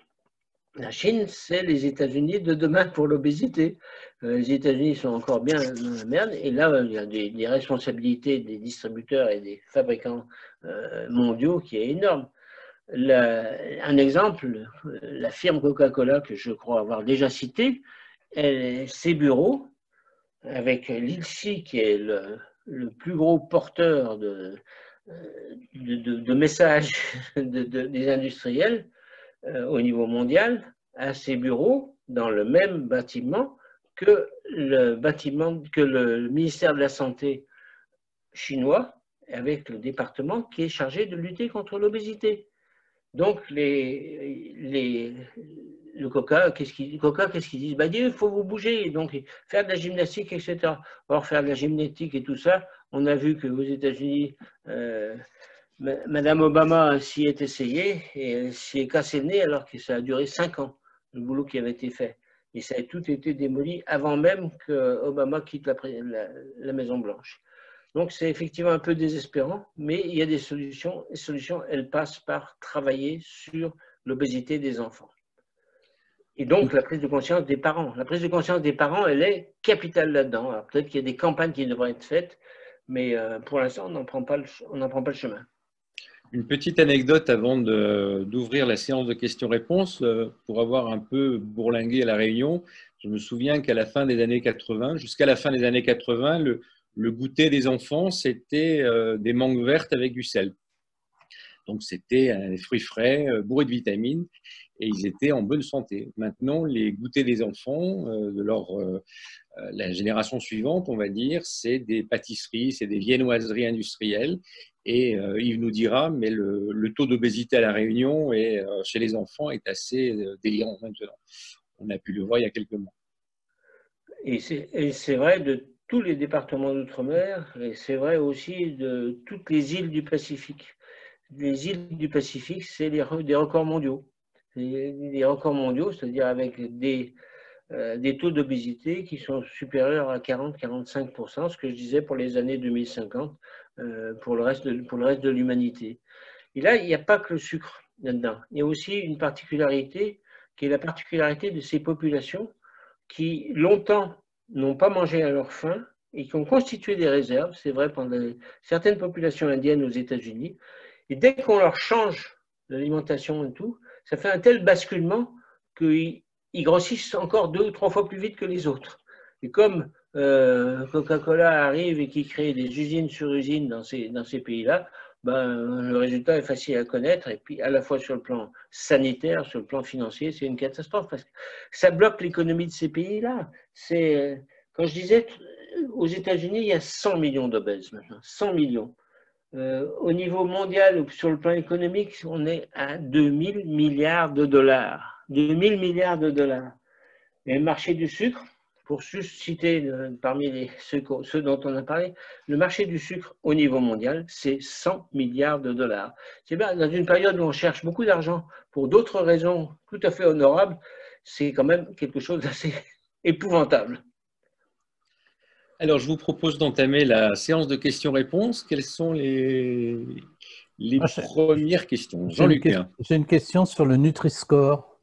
La Chine, c'est les États-Unis de demain pour l'obésité. Les États-Unis sont encore bien dans la merde. Et là, il y a des responsabilités des distributeurs et des fabricants mondiaux qui est énorme. Un exemple, la firme Coca-Cola, que je crois avoir déjà citée, ses bureaux, avec l'ILSI, qui est le plus gros porteur de messages des industriels, au niveau mondial, à ses bureaux dans le même bâtiment que le ministère de la Santé chinois, avec le département qui est chargé de lutter contre l'obésité. Donc, le Coca, qu'est-ce qu'ils disent? Il faut vous bouger, donc faire de la gymnastique, etc. Or, faire de la gymnastique et tout ça, on a vu qu'aux États-Unis, Madame Obama s'y est essayée et elle s'y est cassé le nez alors que ça a duré 5 ans, le boulot qui avait été fait. Et ça a tout été démoli avant même qu'Obama quitte la Maison-Blanche. Donc c'est effectivement un peu désespérant, mais il y a des solutions. Les solutions, elles passent par travailler sur l'obésité des enfants. Et donc la prise de conscience des parents. La prise de conscience des parents, elle est capitale là-dedans. Alors peut-être qu'il y a des campagnes qui devraient être faites, mais pour l'instant, on n'en prend pas le chemin. Une petite anecdote avant d'ouvrir la séance de questions-réponses. Pour avoir un peu bourlingué à La Réunion, je me souviens qu'à la fin des années 80, jusqu'à la fin des années 80, le goûter des enfants, c'était des mangues vertes avec du sel. Donc, c'était des fruits frais, bourrés de vitamines, et ils étaient en bonne santé. Maintenant, les goûters des enfants, la génération suivante, on va dire, c'est des pâtisseries, c'est des viennoiseries industrielles. Et Yves nous dira, mais le taux d'obésité à La Réunion et chez les enfants est assez délirant maintenant. On a pu le voir il y a quelques mois. Et c'est vrai de tous les départements d'outre-mer, et c'est vrai aussi de toutes les îles du Pacifique. Les îles du Pacifique, c'est des records mondiaux. Des records mondiaux, c'est-à-dire avec des taux d'obésité qui sont supérieurs à 40-45%, ce que je disais pour les années 2050, pour le reste de l'humanité. Et là, il n'y a pas que le sucre là-dedans. Il y a aussi une particularité qui est la particularité de ces populations qui, longtemps, n'ont pas mangé à leur faim et qui ont constitué des réserves, c'est vrai pour certaines populations indiennes aux États-Unis. Et dès qu'on leur change l'alimentation et tout, ça fait un tel basculement qu'ils grossissent encore 2 ou 3 fois plus vite que les autres. Et comme Coca-Cola arrive et qui crée des usines sur usines dans ces pays-là, le résultat est facile à connaître. Et puis, à la fois sur le plan sanitaire, sur le plan financier, c'est une catastrophe parce que ça bloque l'économie de ces pays-là. Quand je disais, aux États-Unis, il y a 100 millions d'obèses maintenant, 100 millions. Au niveau mondial, sur le plan économique, on est à 2000 milliards de dollars. 2000 milliards de dollars. Et le marché du sucre, pour juste citer parmi ceux dont on a parlé, le marché du sucre au niveau mondial, c'est 100 milliards de dollars. C'est bien, dans une période où on cherche beaucoup d'argent pour d'autres raisons tout à fait honorables, c'est quand même quelque chose d'assez épouvantable. Alors, je vous propose d'entamer la séance de questions-réponses. Quelles sont les premières questions? Jean-Luc. J'ai une question sur le Nutri-Score.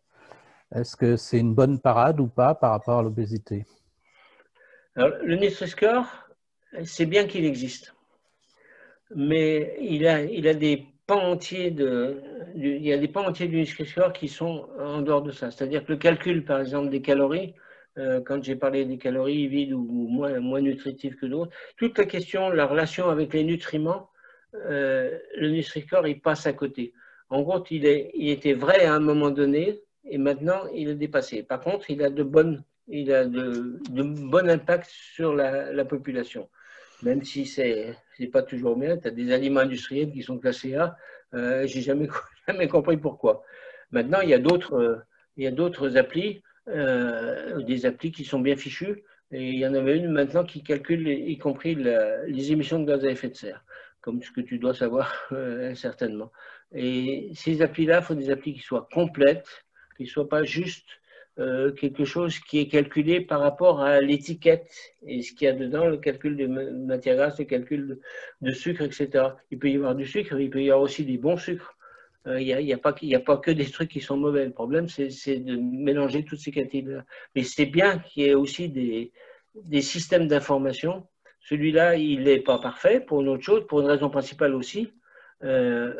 Est-ce que c'est une bonne parade ou pas par rapport à l'obésité? Le Nutri-Score, c'est bien qu'il existe. Mais il a des pans entiers il y a des pans entiers du Nutri-Score qui sont en dehors de ça. C'est-à-dire que le calcul, par exemple, des calories, quand j'ai parlé des calories vides ou moins nutritives que d'autres, toute la question, la relation avec les nutriments, le Nutri-Score, il passe à côté. En gros, il était vrai à un moment donné et maintenant, il est dépassé. Par contre, il a de bon impact sur la population. Même si c'est pas toujours bien, tu as des aliments industriels qui sont classés A, j'ai jamais compris pourquoi. Maintenant, il y a d'autres Il y a d'autres applis, des applis qui sont bien fichues. Et il y en avait une maintenant qui calcule y compris les émissions de gaz à effet de serre, comme ce que tu dois savoir certainement. Et ces applis-là, il faut des applis qui soient complètes, qui ne soient pas juste quelque chose qui est calculé par rapport à l'étiquette et ce qu'il y a dedans, le calcul de matière grasse, le calcul de sucre, etc. Il peut y avoir du sucre, il peut y avoir aussi des bons sucres. Il n'y a pas que des trucs qui sont mauvais. Le problème, c'est de mélanger toutes ces catégories-là. Mais c'est bien qu'il y ait aussi des systèmes d'information. Celui-là, il n'est pas parfait pour une autre chose, pour une raison principale aussi. Non,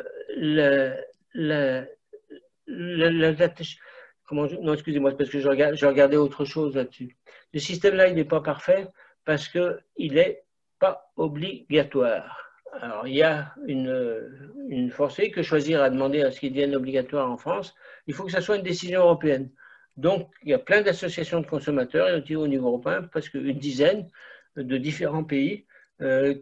excusez-moi, parce que je regardais autre chose là-dessus. Le système-là, il n'est pas parfait parce qu'il n'est pas obligatoire. Alors, il y a une forcée que choisir à demander à ce qu'il devienne obligatoire en France. Il faut que ça soit une décision européenne. Donc, il y a plein d'associations de consommateurs, et au niveau européen, presque une dizaine de différents pays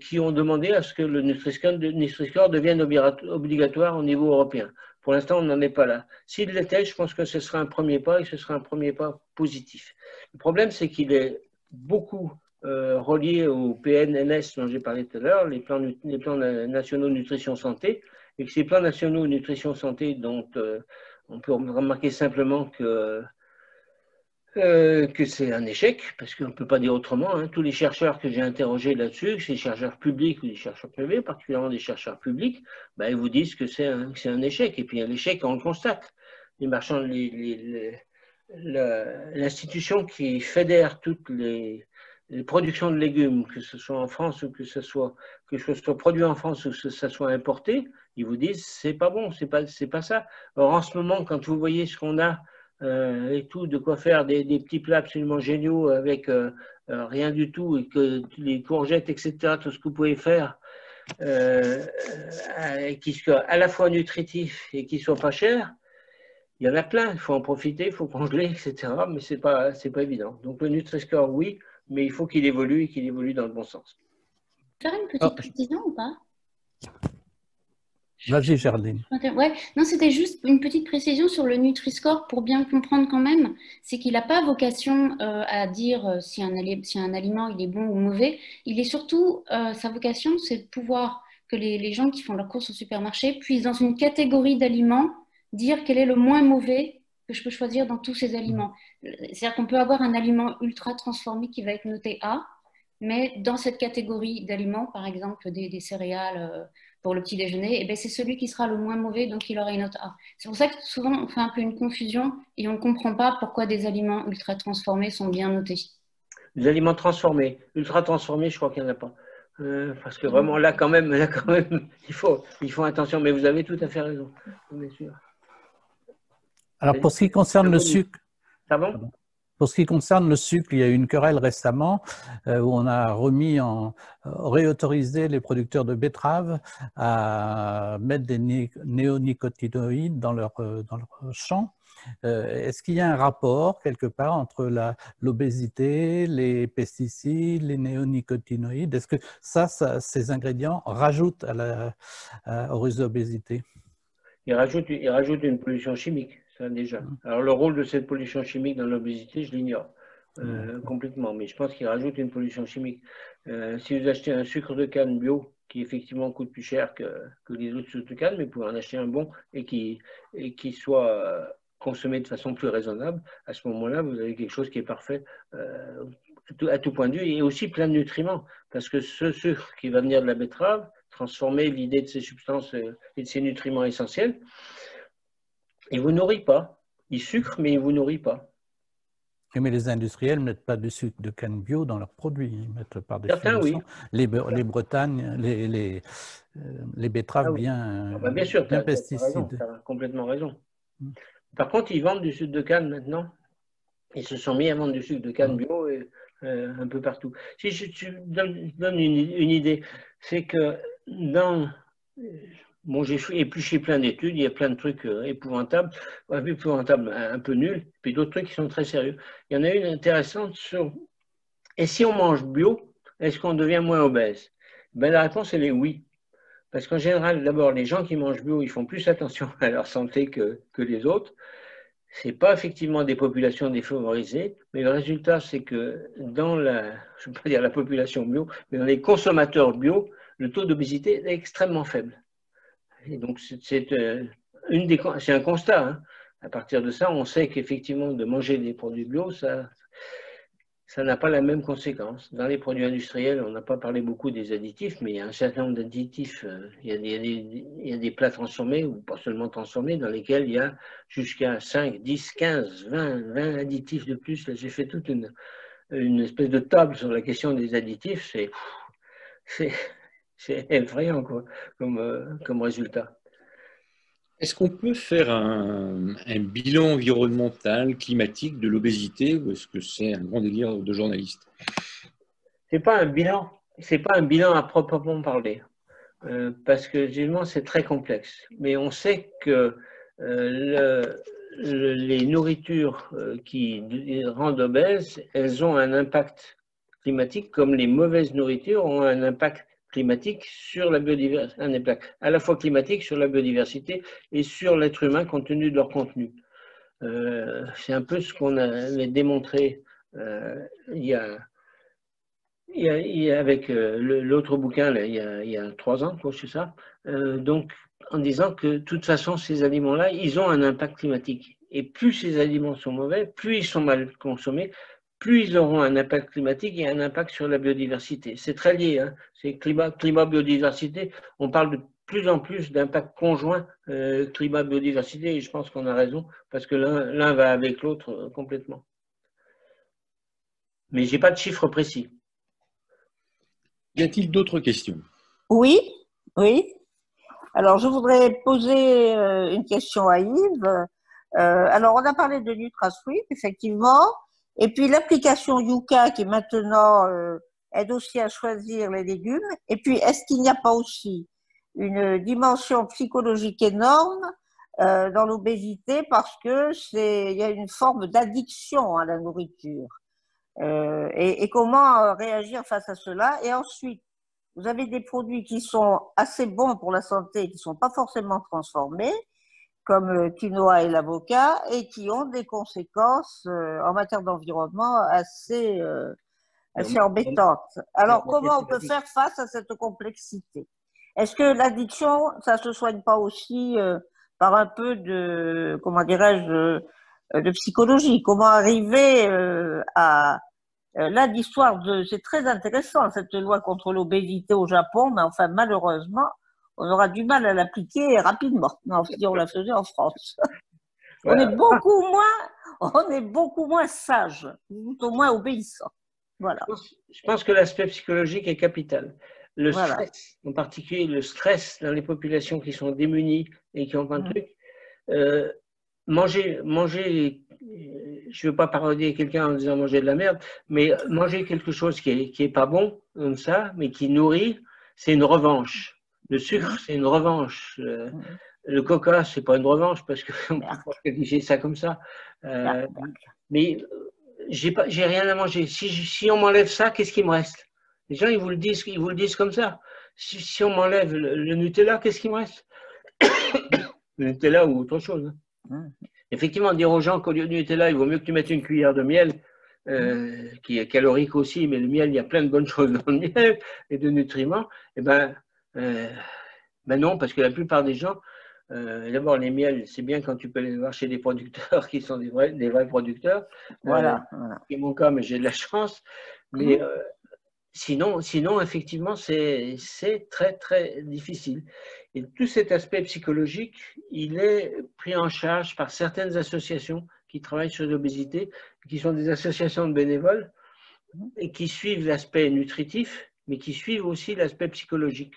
qui ont demandé à ce que le Nutri-Score devienne obligatoire au niveau européen. Pour l'instant, on n'en est pas là. S'il l'était, je pense que ce serait un premier pas et ce serait un premier pas positif. Le problème, c'est qu'il est beaucoup relié au PNNS dont j'ai parlé tout à l'heure, les plans nationaux de nutrition santé, et que ces plans nationaux de nutrition santé dont on peut remarquer simplement que c'est un échec, parce qu'on ne peut pas dire autrement. Hein. Tous les chercheurs que j'ai interrogés là-dessus, que c'est des chercheurs publics ou des chercheurs privés, particulièrement des chercheurs publics, ben, ils vous disent que c'est un échec. Et puis un échec, on le constate. Les marchands, l'institution qui fédère toutes les productions de légumes, que ce soit en France ou que ce soit produit en France ou que ce soit importé, ils vous disent c'est pas bon, c'est pas ça. Or, en ce moment, quand vous voyez ce qu'on a et tout, de quoi faire des petits plats absolument géniaux avec rien du tout, et que les courgettes, etc., tout ce que vous pouvez faire, qui soit à la fois nutritif et qui soit pas cher, il y en a plein, il faut en profiter, il faut congeler, etc., mais c'est pas évident. Donc le Nutri-Score, oui, mais il faut qu'il évolue et qu'il évolue dans le bon sens. Faire une petite précision ou pas? Vas-y, Géraldine. Ouais, non, c'était juste une petite précision sur le Nutri-Score pour bien comprendre quand même. C'est qu'il n'a pas vocation à dire si un aliment il est bon ou mauvais. Il est surtout, sa vocation, c'est de pouvoir que les gens qui font leurs courses au supermarché puissent, dans une catégorie d'aliments, dire quel est le moins mauvais que je peux choisir dans tous ces aliments. C'est-à-dire qu'on peut avoir un aliment ultra transformé qui va être noté A, mais dans cette catégorie d'aliments, par exemple des céréales pour le petit déjeuner, eh c'est celui qui sera le moins mauvais, donc il aura une note A. C'est pour ça que souvent on fait un peu une confusion et on ne comprend pas pourquoi des aliments ultra transformés sont bien notés. Les aliments transformés, ultra transformés, je crois qu'il n'y en a pas. Parce que vraiment là quand même il faut attention, mais vous avez tout à fait raison, bien sûr. Alors pour ce qui concerne le sucre, Pardon ? Pour ce qui concerne le sucre, il y a eu une querelle récemment où on a réautorisé les producteurs de betteraves à mettre des néonicotinoïdes dans leur champ. Est-ce qu'il y a un rapport quelque part entre l'obésité, les pesticides, les néonicotinoïdes? Est-ce que ces ingrédients rajoutent au risque d'obésité? Ils rajoutent une pollution chimique. Ça, déjà. Alors, le rôle de cette pollution chimique dans l'obésité, je l'ignore complètement, mais je pense qu'il rajoute une pollution chimique. Si vous achetez un sucre de canne bio, qui effectivement coûte plus cher que les autres sucres de canne, mais vous pouvez en acheter un bon et qui soit consommé de façon plus raisonnable, à ce moment-là, vous avez quelque chose qui est parfait à tout point de vue et aussi plein de nutriments. Parce que ce sucre qui va venir de la betterave, transformer l'idée de ces substances et de ces nutriments essentiels, il ne vous nourrit pas. Il sucre, mais il ne vous nourrit pas. Mais les industriels ne mettent pas de sucre de canne bio dans leurs produits. Ils mettent par définition oui. Les Bretagnes, les betteraves bien sûr, bien pesticides. Tu as complètement raison. Par contre, ils vendent du sucre de canne maintenant. Ils se sont mis à vendre du sucre de canne bio un peu partout. Si je donne une idée, c'est que j'ai épluché plein d'études, il y a plein de trucs épouvantables, un peu nuls, puis d'autres trucs qui sont très sérieux. Il y en a une intéressante sur « Et si on mange bio, est-ce qu'on devient moins obèse ?» La réponse, elle est oui. Parce qu'en général, d'abord, les gens qui mangent bio, ils font plus attention à leur santé que les autres. c'est pas effectivement des populations défavorisées, mais le résultat, c'est que dans la, je ne veux pas dire la population bio, mais dans les consommateurs bio, le taux d'obésité est extrêmement faible. Et donc, c'est un constat. Hein. À partir de ça, on sait qu'effectivement, de manger des produits bio, ça n'a pas la même conséquence. Dans les produits industriels, on n'a pas parlé beaucoup des additifs, mais il y a un certain nombre d'additifs. Il y a des plats transformés, ou pas seulement transformés, dans lesquels il y a jusqu'à 5, 10, 15, 20 additifs de plus. J'ai fait toute une espèce de table sur la question des additifs. C'est effrayant quoi, comme résultat. Est-ce qu'on peut faire un bilan environnemental, climatique de l'obésité, ou est-ce que c'est un grand délire de journaliste? C'est pas un bilan à proprement parler, parce que généralement c'est très complexe. Mais on sait que les nourritures qui rendent obèses, elles ont un impact climatique, comme les mauvaises nourritures ont un impact climatique sur la biodiversité, un impact à la fois climatique sur la biodiversité et sur l'être humain compte tenu de leur contenu. C'est un peu ce qu'on avait démontré avec l'autre bouquin là, il y a 3 ans, c'est ça. Donc, en disant que de toute façon, ces aliments-là, ils ont un impact climatique. Et plus ces aliments sont mauvais, plus ils sont mal consommés, plus ils auront un impact climatique et un impact sur la biodiversité. C'est très lié, hein. C'est climat-biodiversité. On parle de plus en plus d'impact conjoint climat-biodiversité et je pense qu'on a raison parce que l'un va avec l'autre complètement. Mais je n'ai pas de chiffres précis. Y a-t-il d'autres questions? Oui, oui. Alors, je voudrais poser une question à Yves. Alors, on a parlé de NutraSweet, effectivement. Et puis, l'application Yuka, qui maintenant aide aussi à choisir les légumes. Et puis, est-ce qu'il n'y a pas aussi une dimension psychologique énorme dans l'obésité parce que il y a une forme d'addiction à la nourriture. Et comment réagir face à cela? Et ensuite, vous avez des produits qui sont assez bons pour la santé, qui ne sont pas forcément transformés, comme le quinoa et l'avocat, et qui ont des conséquences en matière d'environnement assez embêtantes. Alors, comment on peut faire face à cette complexité? Est-ce que l'addiction, ça ne se soigne pas aussi par un peu de, comment dirais-je, de psychologie? Comment arriver à... Là, l'histoire c'est très intéressant, cette loi contre l'obésité au Japon, mais enfin, malheureusement, on aura du mal à l'appliquer rapidement. Non, si on la faisait en France. On est beaucoup moins sages, tout au moins obéissants. Voilà. Je pense que l'aspect psychologique est capital. Le stress, en particulier le stress dans les populations qui sont démunies et qui ont plein de trucs. Manger, je ne veux pas parodier quelqu'un en disant manger de la merde, mais manger quelque chose qui est pas bon, comme ça, mais qui nourrit, c'est une revanche. Le sucre, c'est une revanche. Le coca, c'est pas une revanche parce qu'on peut pas qualifier ça comme ça. Mais j'ai rien à manger. Si on m'enlève ça, qu'est-ce qui me reste? Les gens, ils vous le disent comme ça. Si on m'enlève le Nutella, qu'est-ce qui me reste? Le Nutella ou autre chose. Effectivement, dire aux gens qu'au lieu de Nutella, il vaut mieux que tu mettes une cuillère de miel, qui est calorique aussi, mais le miel, il y a plein de bonnes choses dans le miel et de nutriments. Eh ben non, parce que la plupart des gens, d'abord, les miels, c'est bien quand tu peux les voir chez des producteurs qui sont des vrais producteurs. Voilà. C'est mon cas, mais j'ai de la chance. Mais sinon, effectivement, c'est très, très difficile. Et tout cet aspect psychologique, il est pris en charge par certaines associations qui travaillent sur l'obésité, qui sont des associations de bénévoles et qui suivent l'aspect nutritif, mais qui suivent aussi l'aspect psychologique.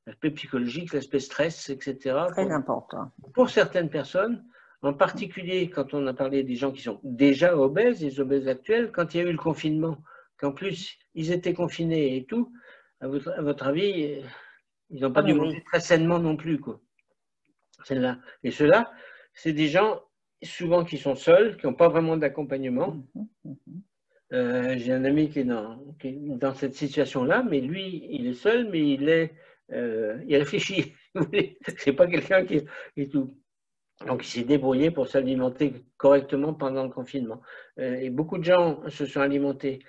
L'aspect psychologique, l'aspect stress, etc. Très important. Pour certaines personnes, en particulier quand on a parlé des gens qui sont déjà obèses, les obèses actuels, quand il y a eu le confinement, qu'en plus ils étaient confinés et tout, à votre avis, ils n'ont pas dû manger très sainement non plus, quoi. Celle-là. Et ceux-là, c'est des gens souvent qui sont seuls, qui n'ont pas vraiment d'accompagnement. J'ai un ami qui est dans cette situation-là, mais lui, il est seul, mais il réfléchit. C'est pas quelqu'un qui est tout. Donc, il s'est débrouillé pour s'alimenter correctement pendant le confinement. Et beaucoup de gens se sont alimentés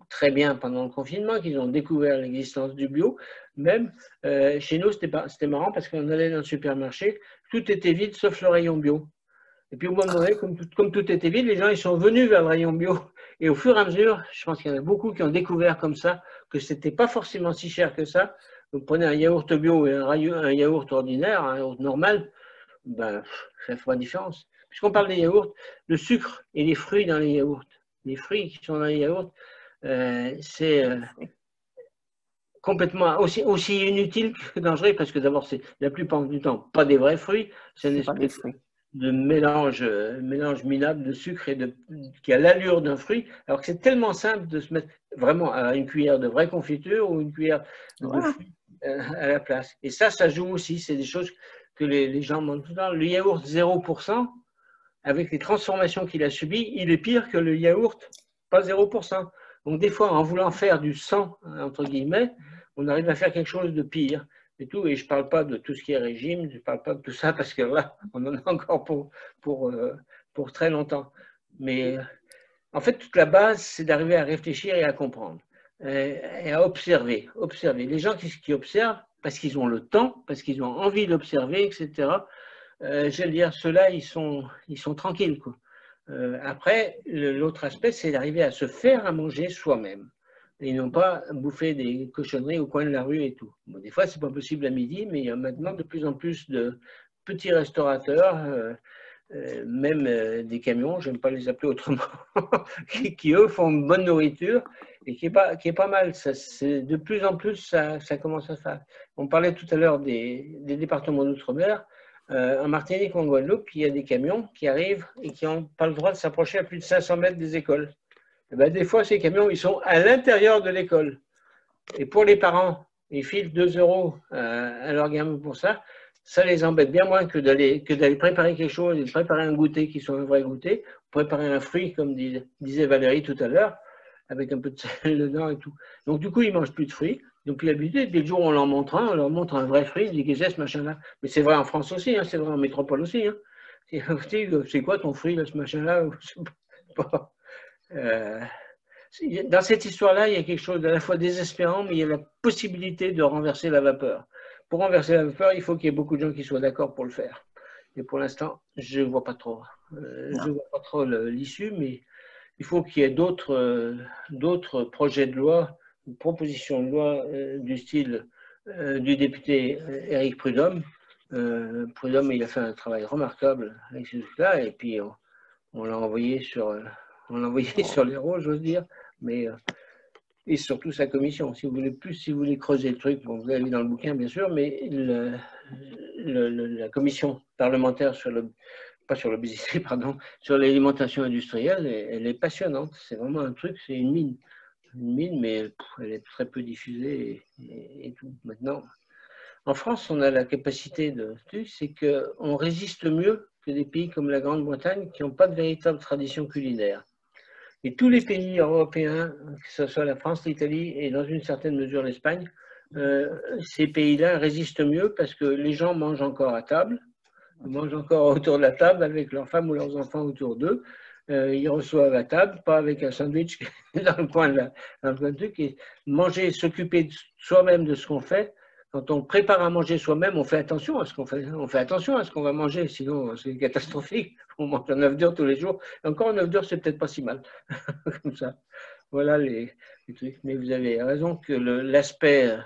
très bien pendant le confinement, qu'ils ont découvert l'existence du bio. Même chez nous, c'était marrant parce qu'on allait dans le supermarché, tout était vide sauf le rayon bio. Et puis au moment donné, comme tout était vide, les gens ils sont venus vers le rayon bio. Et au fur et à mesure, je pense qu'il y en a beaucoup qui ont découvert comme ça que c'était pas forcément si cher que ça. Vous prenez un yaourt bio et un yaourt ordinaire, un yaourt normal, ben, ça fait pas de différence. Puisqu'on parle des yaourts, le sucre et les fruits dans les yaourts, les fruits qui sont dans les yaourts, c'est complètement aussi inutile que dangereux parce que d'abord, c'est la plupart du temps pas des vrais fruits, c'est une espèce de mélange minable de sucre et qui a l'allure d'un fruit, alors que c'est tellement simple de se mettre vraiment à une cuillère de vraie confiture ou une cuillère de fruits à la place. Et ça joue aussi, c'est des choses que les gens mangent tout le temps. Le yaourt 0%, avec les transformations qu'il a subies, il est pire que le yaourt pas 0%. Donc des fois, en voulant faire du sang, entre guillemets, on arrive à faire quelque chose de pire. Et je ne parle pas de tout ce qui est régime, je ne parle pas de tout ça parce que là, on en a encore pour très longtemps. Mais en fait, toute la base, c'est d'arriver à réfléchir et à comprendre. Et à observer. Les gens qui observent, parce qu'ils ont le temps, parce qu'ils ont envie d'observer, etc., j'allais dire, ceux-là, ils sont tranquilles, quoi. Après, l'autre aspect, c'est d'arriver à se faire à manger soi-même et non pas bouffer des cochonneries au coin de la rue et tout. Bon, des fois, c'est pas possible à midi, mais il y a maintenant de plus en plus de petits restaurateurs, même des camions, j'aime pas les appeler autrement, qui eux font une bonne nourriture et qui est pas mal. De plus en plus, ça commence à faire. On parlait tout à l'heure des départements d'outre-mer. En Martinique ou en Guadeloupe, il y a des camions qui arrivent et qui n'ont pas le droit de s'approcher à plus de 500 mètres des écoles. Et bien, des fois, ces camions, ils sont à l'intérieur de l'école. Et pour les parents, ils filent 2 € à leur gamin pour ça. Ça les embête bien moins que d'aller préparer quelque chose, de préparer un goûter qui soit un vrai goûter, préparer un fruit, comme disait Valérie tout à l'heure, avec un peu de sel dedans et tout. Donc, du coup, ils ne mangent plus de fruits. Donc, l'habitude, dès le jour où on leur montre un vrai fruit, ils disent qu'est-ce que c'est ce machin-là. Mais c'est vrai en France aussi, hein, c'est vrai en métropole aussi. Hein. C'est quoi ton fruit, là, ce machin-là? Dans cette histoire-là, il y a quelque chose d'à la fois désespérant, mais il y a la possibilité de renverser la vapeur. Pour renverser la vapeur, il faut qu'il y ait beaucoup de gens qui soient d'accord pour le faire. Et pour l'instant, je ne vois pas trop. Je vois pas trop l'issue, mais il faut qu'il y ait d'autres projets de loi, propositions de loi du style du député Éric Prudhomme. Prudhomme, il a fait un travail remarquable avec ce truc-là, et puis on l'a envoyé sur les roues, j'ose dire, mais et surtout sa commission. Si vous voulez creuser le truc, bon, vous l'avez dans le bouquin, bien sûr, mais la commission parlementaire pas sur l'obésité, pardon, sur l'alimentation industrielle, elle est passionnante. C'est vraiment un truc, c'est une mine. Une mine, mais elle est très peu diffusée et tout. Maintenant, en France, on a la capacité c'est qu'on résiste mieux que des pays comme la Grande-Bretagne qui n'ont pas de véritable tradition culinaire. Et tous les pays européens, que ce soit la France, l'Italie et dans une certaine mesure l'Espagne, ces pays-là résistent mieux parce que les gens mangent encore à table, ils mangent encore autour de la table avec leurs femmes ou leurs enfants autour d'eux. Ils reçoivent à table, pas avec un sandwich dans le coin du truc. Et manger, s'occuper de soi-même de ce qu'on fait. Quand on prépare à manger soi-même, on fait attention à ce qu'on fait. On fait attention à ce qu'on va manger, sinon c'est catastrophique. On mange un œuf dur tous les jours. Et encore un œuf dur, c'est peut-être pas si mal. Comme ça. Voilà les trucs. Mais vous avez raison que l'aspect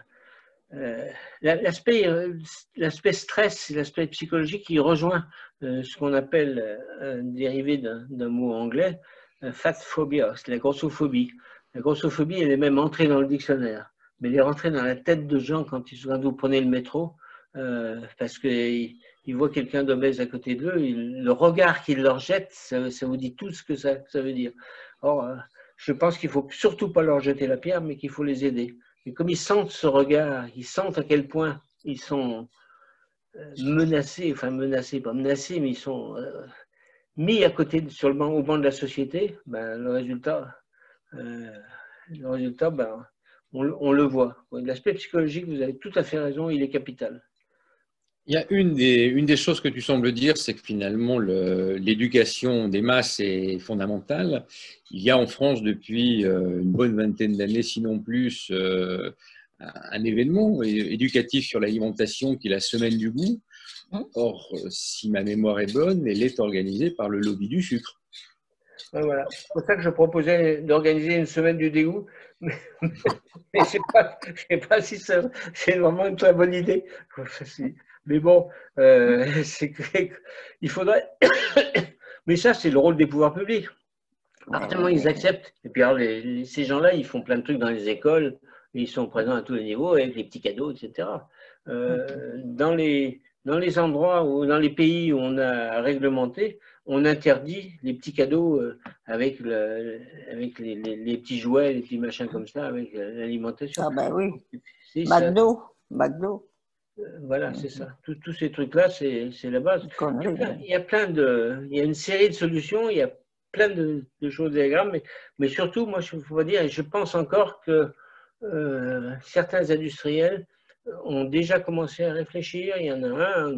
stress, l'aspect psychologique, il rejoint ce qu'on appelle, dérivé d'un mot anglais, fat phobia, c'est la grossophobie. La grossophobie, elle est même entrée dans le dictionnaire, mais elle est rentrée dans la tête de gens quand vous prenez le métro, parce qu'ils voient quelqu'un d'obèse à côté d'eux, le regard qu'ils leur jettent, ça vous dit tout ce que ça veut dire. Or, je pense qu'il ne faut surtout pas leur jeter la pierre, mais qu'il faut les aider. Et comme ils sentent ce regard, ils sentent à quel point ils sont menacés, enfin menacés, pas menacés, mais ils sont mis à côté au banc de la société, ben, le résultat ben, on le voit. L'aspect psychologique, vous avez tout à fait raison, il est capital. Il y a une des choses que tu sembles dire, c'est que finalement l'éducation des masses est fondamentale. Il y a en France depuis une bonne vingtaine d'années, sinon plus, un événement éducatif sur l'alimentation qui est la Semaine du goût. Or, si ma mémoire est bonne, elle est organisée par le lobby du sucre. Voilà. C'est pour ça que je proposais d'organiser une semaine du dégoût. Mais je ne sais pas si c'est vraiment une très bonne idée. Mais bon, il faudrait. Mais ça, c'est le rôle des pouvoirs publics. Apparemment, ils acceptent. Et puis, alors, ces gens-là, ils font plein de trucs dans les écoles. Ils sont présents à tous les niveaux avec les petits cadeaux, etc. Dans les endroits ou dans les pays où on a réglementé, on interdit les petits cadeaux avec les petits jouets, les petits machins comme ça, avec l'alimentation. Ah ben oui, McDo. Voilà, c'est ça. Tous ces trucs-là, c'est la base. Il y a une série de solutions, il y a plein de choses désagréables, mais surtout, moi, je faut dire, et je pense encore que certains industriels ont déjà commencé à réfléchir. Il y en a un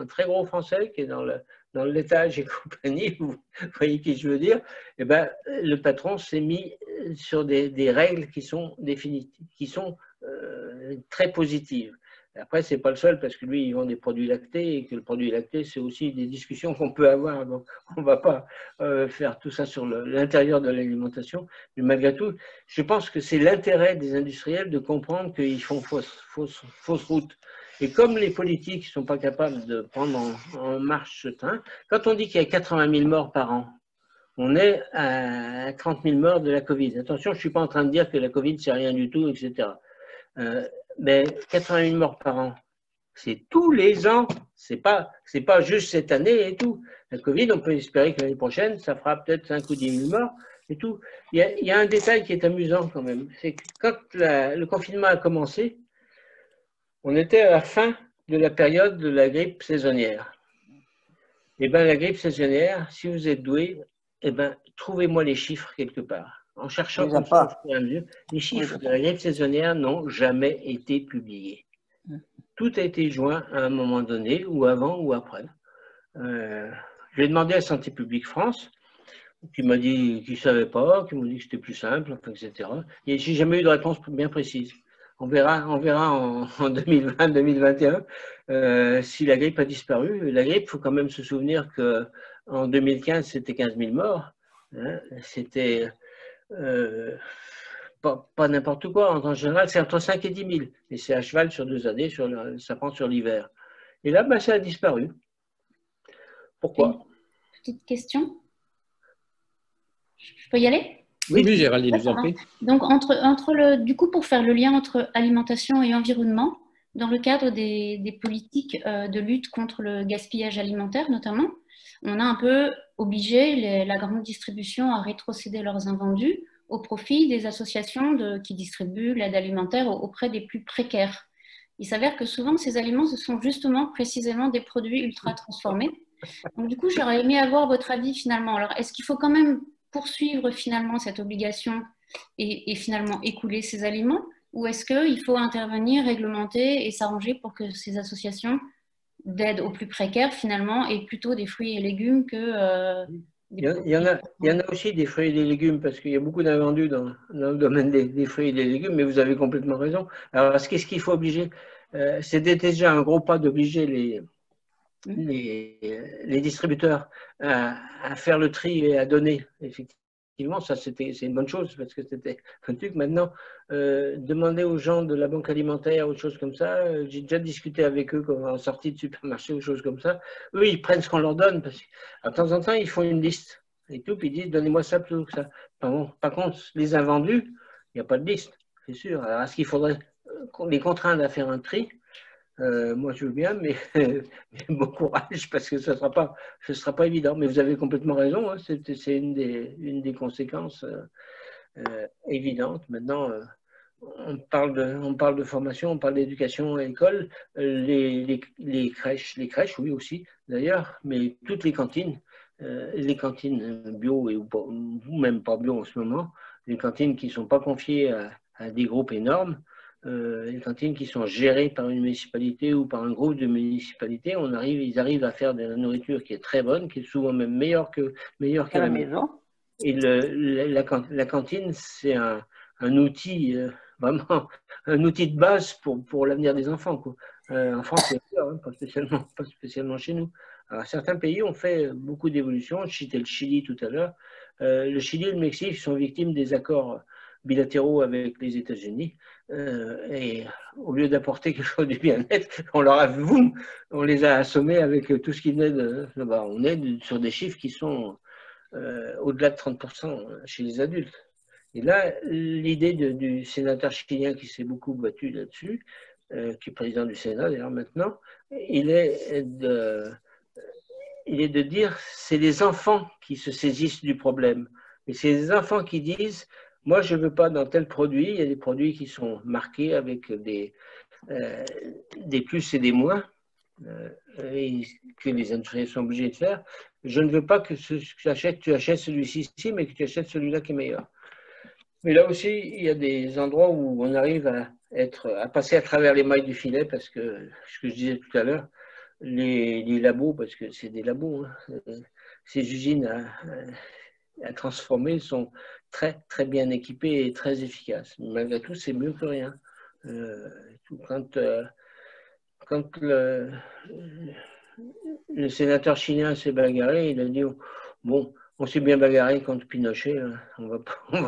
très gros français qui est dans le laitage et compagnie, vous voyez qui je veux dire, et ben, le patron s'est mis sur des règles qui sont définitives, qui sont très positives. Après, ce n'est pas le seul parce que lui, il vend des produits lactés et que le produit lacté, c'est aussi des discussions qu'on peut avoir. Donc, on ne va pas faire tout ça sur l'intérieur de l'alimentation. Mais malgré tout, je pense que c'est l'intérêt des industriels de comprendre qu'ils font fausse route. Et comme les politiques ne sont pas capables de prendre en marche ce train, quand on dit qu'il y a 80 000 morts par an, on est à 30 000 morts de la Covid. Attention, je ne suis pas en train de dire que la Covid, c'est rien du tout, etc. Mais 80 000 morts par an, c'est tous les ans, c'est pas juste cette année et tout. La Covid, on peut espérer que l'année prochaine, ça fera peut-être 5 ou 10 000 morts et tout. Il y a un détail qui est amusant quand même, c'est que quand le confinement a commencé, on était à la fin de la période de la grippe saisonnière. Et bien la grippe saisonnière, si vous êtes doué, eh ben, trouvez-moi les chiffres quelque part. En cherchant comme ça, les chiffres de la grippe saisonnière n'ont jamais été publiés. Tout a été joint à un moment donné, ou avant ou après. J'ai demandé à Santé publique France, qui m'a dit qu'il ne savait pas, qui m'a dit que c'était plus simple, etc. Et j'ai jamais eu de réponse bien précise. On verra en 2020-2021 si la grippe a disparu. La grippe, il faut quand même se souvenir qu'en 2015, c'était 15 000 morts. Hein, c'était pas n'importe quoi. En général, c'est entre 5 et 10 000. Et c'est à cheval sur 2 années, ça prend sur l'hiver. Et là, ben, ça a disparu. Pourquoi? Une petite question. Je peux y aller? Oui, Géraldine, je vous en prie. Donc, du coup, pour faire le lien entre alimentation et environnement, dans le cadre des politiques de lutte contre le gaspillage alimentaire notamment, on a un peu obligé la grande distribution à rétrocéder leurs invendus au profit des associations qui distribuent l'aide alimentaire auprès des plus précaires. Il s'avère que souvent, ces aliments, ce sont justement précisément des produits ultra transformés. Donc, du coup, j'aurais aimé avoir votre avis finalement. Alors, est-ce qu'il faut quand même poursuivre finalement cette obligation et finalement écouler ces aliments, ou est-ce qu'il faut intervenir, réglementer et s'arranger pour que ces associations d'aide aux plus précaires finalement aient plutôt des fruits et légumes que il y en a aussi des fruits et des légumes parce qu'il y a beaucoup d'invendus dans le domaine des fruits et des légumes, mais vous avez complètement raison. Alors qu'est-ce qu'il faut obliger? C'était déjà un gros pas d'obliger les distributeurs à faire le tri et à donner. Effectivement, ça c'est une bonne chose parce que c'était un truc. Maintenant, demander aux gens de la banque alimentaire ou des choses comme ça, j'ai déjà discuté avec eux en sortie de supermarché ou des choses comme ça. Eux, ils prennent ce qu'on leur donne parce que de temps en temps, ils font une liste et tout, puis ils disent donnez-moi ça plutôt que ça. Par contre, les invendus, il n'y a pas de liste, c'est sûr. Alors, est-ce qu'il faudrait les contraindre à faire un tri? Moi, je veux bien, mais bon courage parce que ce ne sera pas évident. Mais vous avez complètement raison, hein, c'est une des conséquences évidentes. Maintenant, on parle de formation, on parle d'éducation à l'école, les crèches, oui aussi d'ailleurs, mais toutes les cantines bio ou même pas bio en ce moment, les cantines qui ne sont pas confiées à des groupes énormes, les cantines qui sont gérées par une municipalité ou par un groupe de municipalités, ils arrivent à faire de la nourriture qui est très bonne, qui est souvent même meilleure que la maison. Et la cantine, c'est un outil, vraiment un outil de base pour l'avenir des enfants, quoi. En France, hein, pas spécialement chez nous. Alors, certains pays ont fait beaucoup d'évolutions. Je citais le Chili tout à l'heure. Le Chili et le Mexique sont victimes des accords bilatéraux avec les États-Unis. Et au lieu d'apporter quelque chose du bien-être, on les a assommés avec tout ce qui venait de là-bas. On est sur des chiffres qui sont au-delà de 30% chez les adultes. Et là, l'idée du sénateur chilien qui s'est beaucoup battu là-dessus, qui est président du Sénat d'ailleurs maintenant, il est de dire c'est les enfants qui se saisissent du problème. Et c'est les enfants qui disent moi je ne veux pas dans tel produit, il y a des produits qui sont marqués avec des plus et des moins, que les industriels sont obligés de faire. Je ne veux pas que tu achètes celui-ci, mais que tu achètes celui-là qui est meilleur. Mais là aussi, il y a des endroits où on arrive à passer à travers les mailles du filet, parce que, ce que je disais tout à l'heure, les labos, parce que c'est des labos, hein, ces usines à transformer sont très, très bien équipées et très efficaces. Malgré tout, c'est mieux que rien. Quand le sénateur chilien s'est bagarré, il a dit bon, on s'est bien bagarré contre Pinochet, hein. On va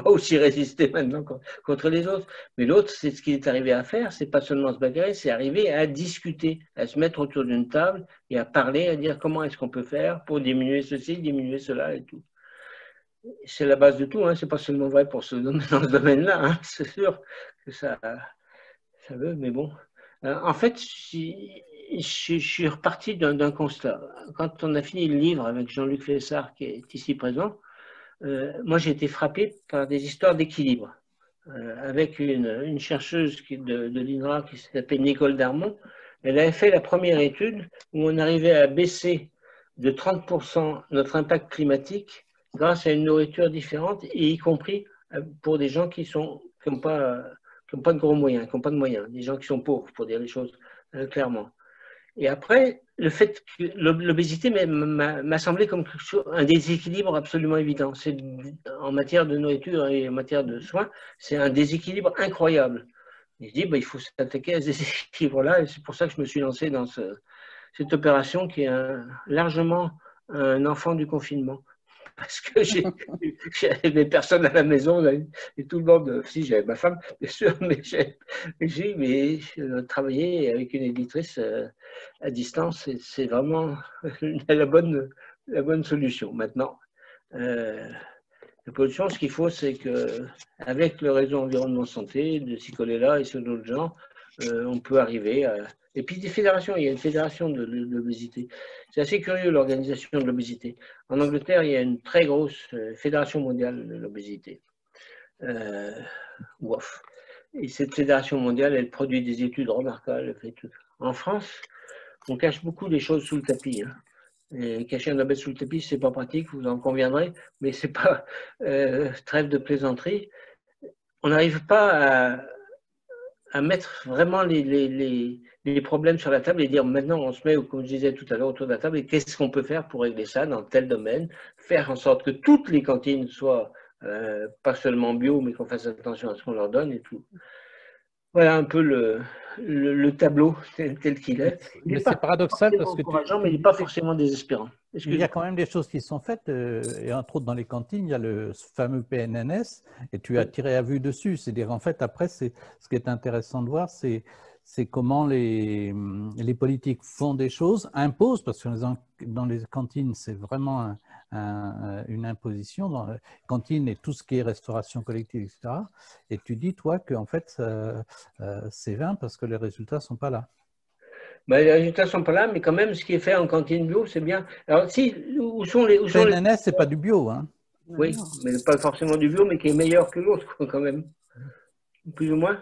aussi résister maintenant contre les autres. Mais l'autre, c'est ce qu'il est arrivé à faire, c'est pas seulement se bagarrer, c'est arriver à discuter, à se mettre autour d'une table et à parler, à dire comment est-ce qu'on peut faire pour diminuer ceci, diminuer cela et tout. C'est la base de tout, hein. C'est pas seulement vrai dans ce domaine-là, hein. C'est sûr que ça veut, mais bon. En fait, je suis reparti d'un constat. Quand on a fini le livre avec Jean-Luc Fessard, qui est ici présent, moi j'ai été frappé par des histoires d'équilibre. Avec une chercheuse de l'INRA qui s'appelle Nicole Darmon, elle avait fait la première étude où on arrivait à baisser de 30% notre impact climatique grâce à une nourriture différente, et y compris pour des gens qui n'ont pas de gros moyens, qui n'ont pas de moyens, des gens qui sont pauvres, pour dire les choses clairement. Et après, le fait que l'obésité m'a semblé comme un déséquilibre absolument évident. En matière de nourriture et en matière de soins, c'est un déséquilibre incroyable. Et je dis, il faut s'attaquer à ce déséquilibre-là, et c'est pour ça que je me suis lancé dans cette opération qui est largement un enfant du confinement. Parce que j'avais personne à la maison, et tout le monde, si j'avais ma femme, bien sûr, mais travailler avec une éditrice à distance, c'est vraiment la bonne solution. Maintenant, la pollution, ce qu'il faut, c'est qu'avec le réseau environnement santé, de s'y coller là et sur d'autres gens, on peut arriver à... Et puis des fédérations, il y a une fédération de l'obésité. C'est assez curieux l'organisation de l'obésité. En Angleterre, il y a une très grosse fédération mondiale de l'obésité. WOF. Et cette fédération mondiale, elle produit des études remarquables. Elle fait tout. En France, on cache beaucoup les choses sous le tapis. Hein. Et cacher un obèse sous le tapis, c'est pas pratique, vous en conviendrez, mais c'est pas trêve de plaisanterie. On n'arrive pas à mettre vraiment les problèmes sur la table et dire maintenant on se met, comme je disais tout à l'heure, autour de la table et qu'est-ce qu'on peut faire pour régler ça dans tel domaine, faire en sorte que toutes les cantines soient pas seulement bio, mais qu'on fasse attention à ce qu'on leur donne et tout. Voilà un peu le tableau tel qu'il est. Mais c'est paradoxal parce que mais il n'est pas forcément désespérant. Il y a quand même des choses qui sont faites, et entre autres dans les cantines, il y a le fameux PNNS, et tu as tiré à vue dessus. C'est-à-dire, en fait, après, ce qui est intéressant de voir, c'est comment les politiques font des choses, imposent, parce que dans les cantines, c'est vraiment une imposition, dans les cantines et tout ce qui est restauration collective, etc. Et tu dis, toi, qu'en fait, c'est vain parce que les résultats ne sont pas là. Les résultats ne sont pas là, mais quand même, ce qui est fait en cantine bio, c'est bien. Alors, où sont les... PNNS, ce n'est pas du bio, hein. Oui, mais pas forcément du bio, mais qui est meilleur que l'autre, quand même. Plus ou moins.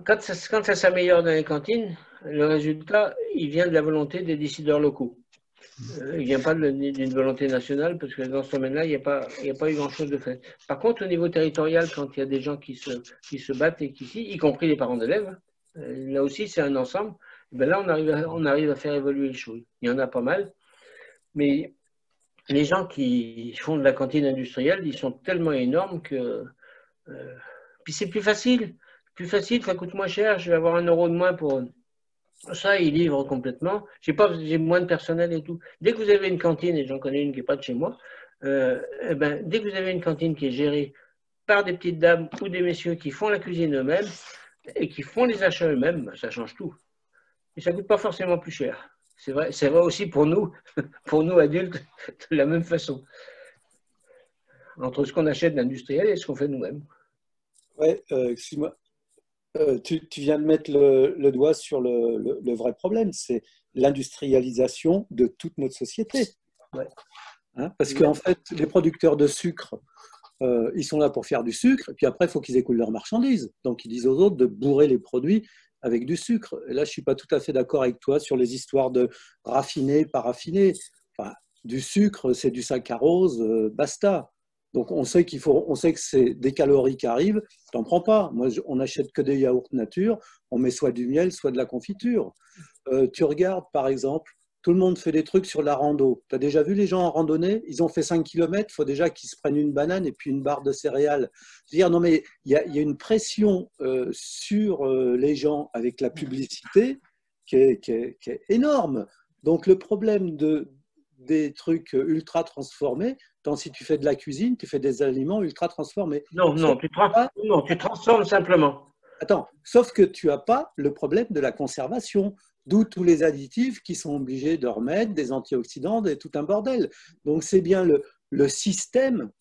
Quand ça s'améliore dans les cantines, le résultat, il vient de la volonté des décideurs locaux. Il ne vient pas d'une volonté nationale, parce que dans ce domaine-là, il n'y a pas eu grand-chose de fait. Par contre, au niveau territorial, quand il y a des gens qui se battent, et y compris les parents d'élèves, là aussi, c'est un ensemble, ben là, on arrive à faire évoluer les choses. Il y en a pas mal, mais les gens qui font de la cantine industrielle, ils sont tellement énormes que... puis c'est plus facile, ça coûte moins cher, je vais avoir 1 euro de moins pour... Ça, ils livrent complètement. J'ai moins de personnel et tout. Dès que vous avez une cantine, et j'en connais une qui n'est pas de chez moi, dès que vous avez une cantine qui est gérée par des petites dames ou des messieurs qui font la cuisine eux-mêmes et qui font les achats eux-mêmes, ça change tout. Et ça ne coûte pas forcément plus cher. C'est vrai aussi pour nous adultes, de la même façon. Entre ce qu'on achète d'industriel et ce qu'on fait nous-mêmes. Oui, excuse-moi. Tu viens de mettre le doigt sur le vrai problème, c'est l'industrialisation de toute notre société. Ouais. Hein, parce qu'en fait, les producteurs de sucre, ils sont là pour faire du sucre, et puis après, il faut qu'ils écoulent leurs marchandises. Donc, ils disent aux autres de bourrer les produits avec du sucre. Et là, je ne suis pas tout à fait d'accord avec toi sur les histoires de raffiner, pas raffiner. Enfin, du sucre, c'est du saccharose, basta. Donc, on sait que c'est des calories qui arrivent, tu n'en prends pas. Moi, on n'achète que des yaourts nature, on met soit du miel, soit de la confiture. Tu regardes, par exemple, tout le monde fait des trucs sur la rando. Tu as déjà vu les gens en randonnée? Ils ont fait 5 km, il faut déjà qu'ils se prennent une banane et puis une barre de céréales. Je veux dire, non, mais il y a une pression sur les gens avec la publicité qui est énorme. Donc, le problème des trucs ultra transformés, tant si tu fais de la cuisine, tu fais des aliments ultra transformés. Non, tu transformes simplement. Attends, sauf que tu n'as pas le problème de la conservation, d'où tous les additifs qui sont obligés de remettre, des antioxydants, tout un bordel. Donc c'est bien le système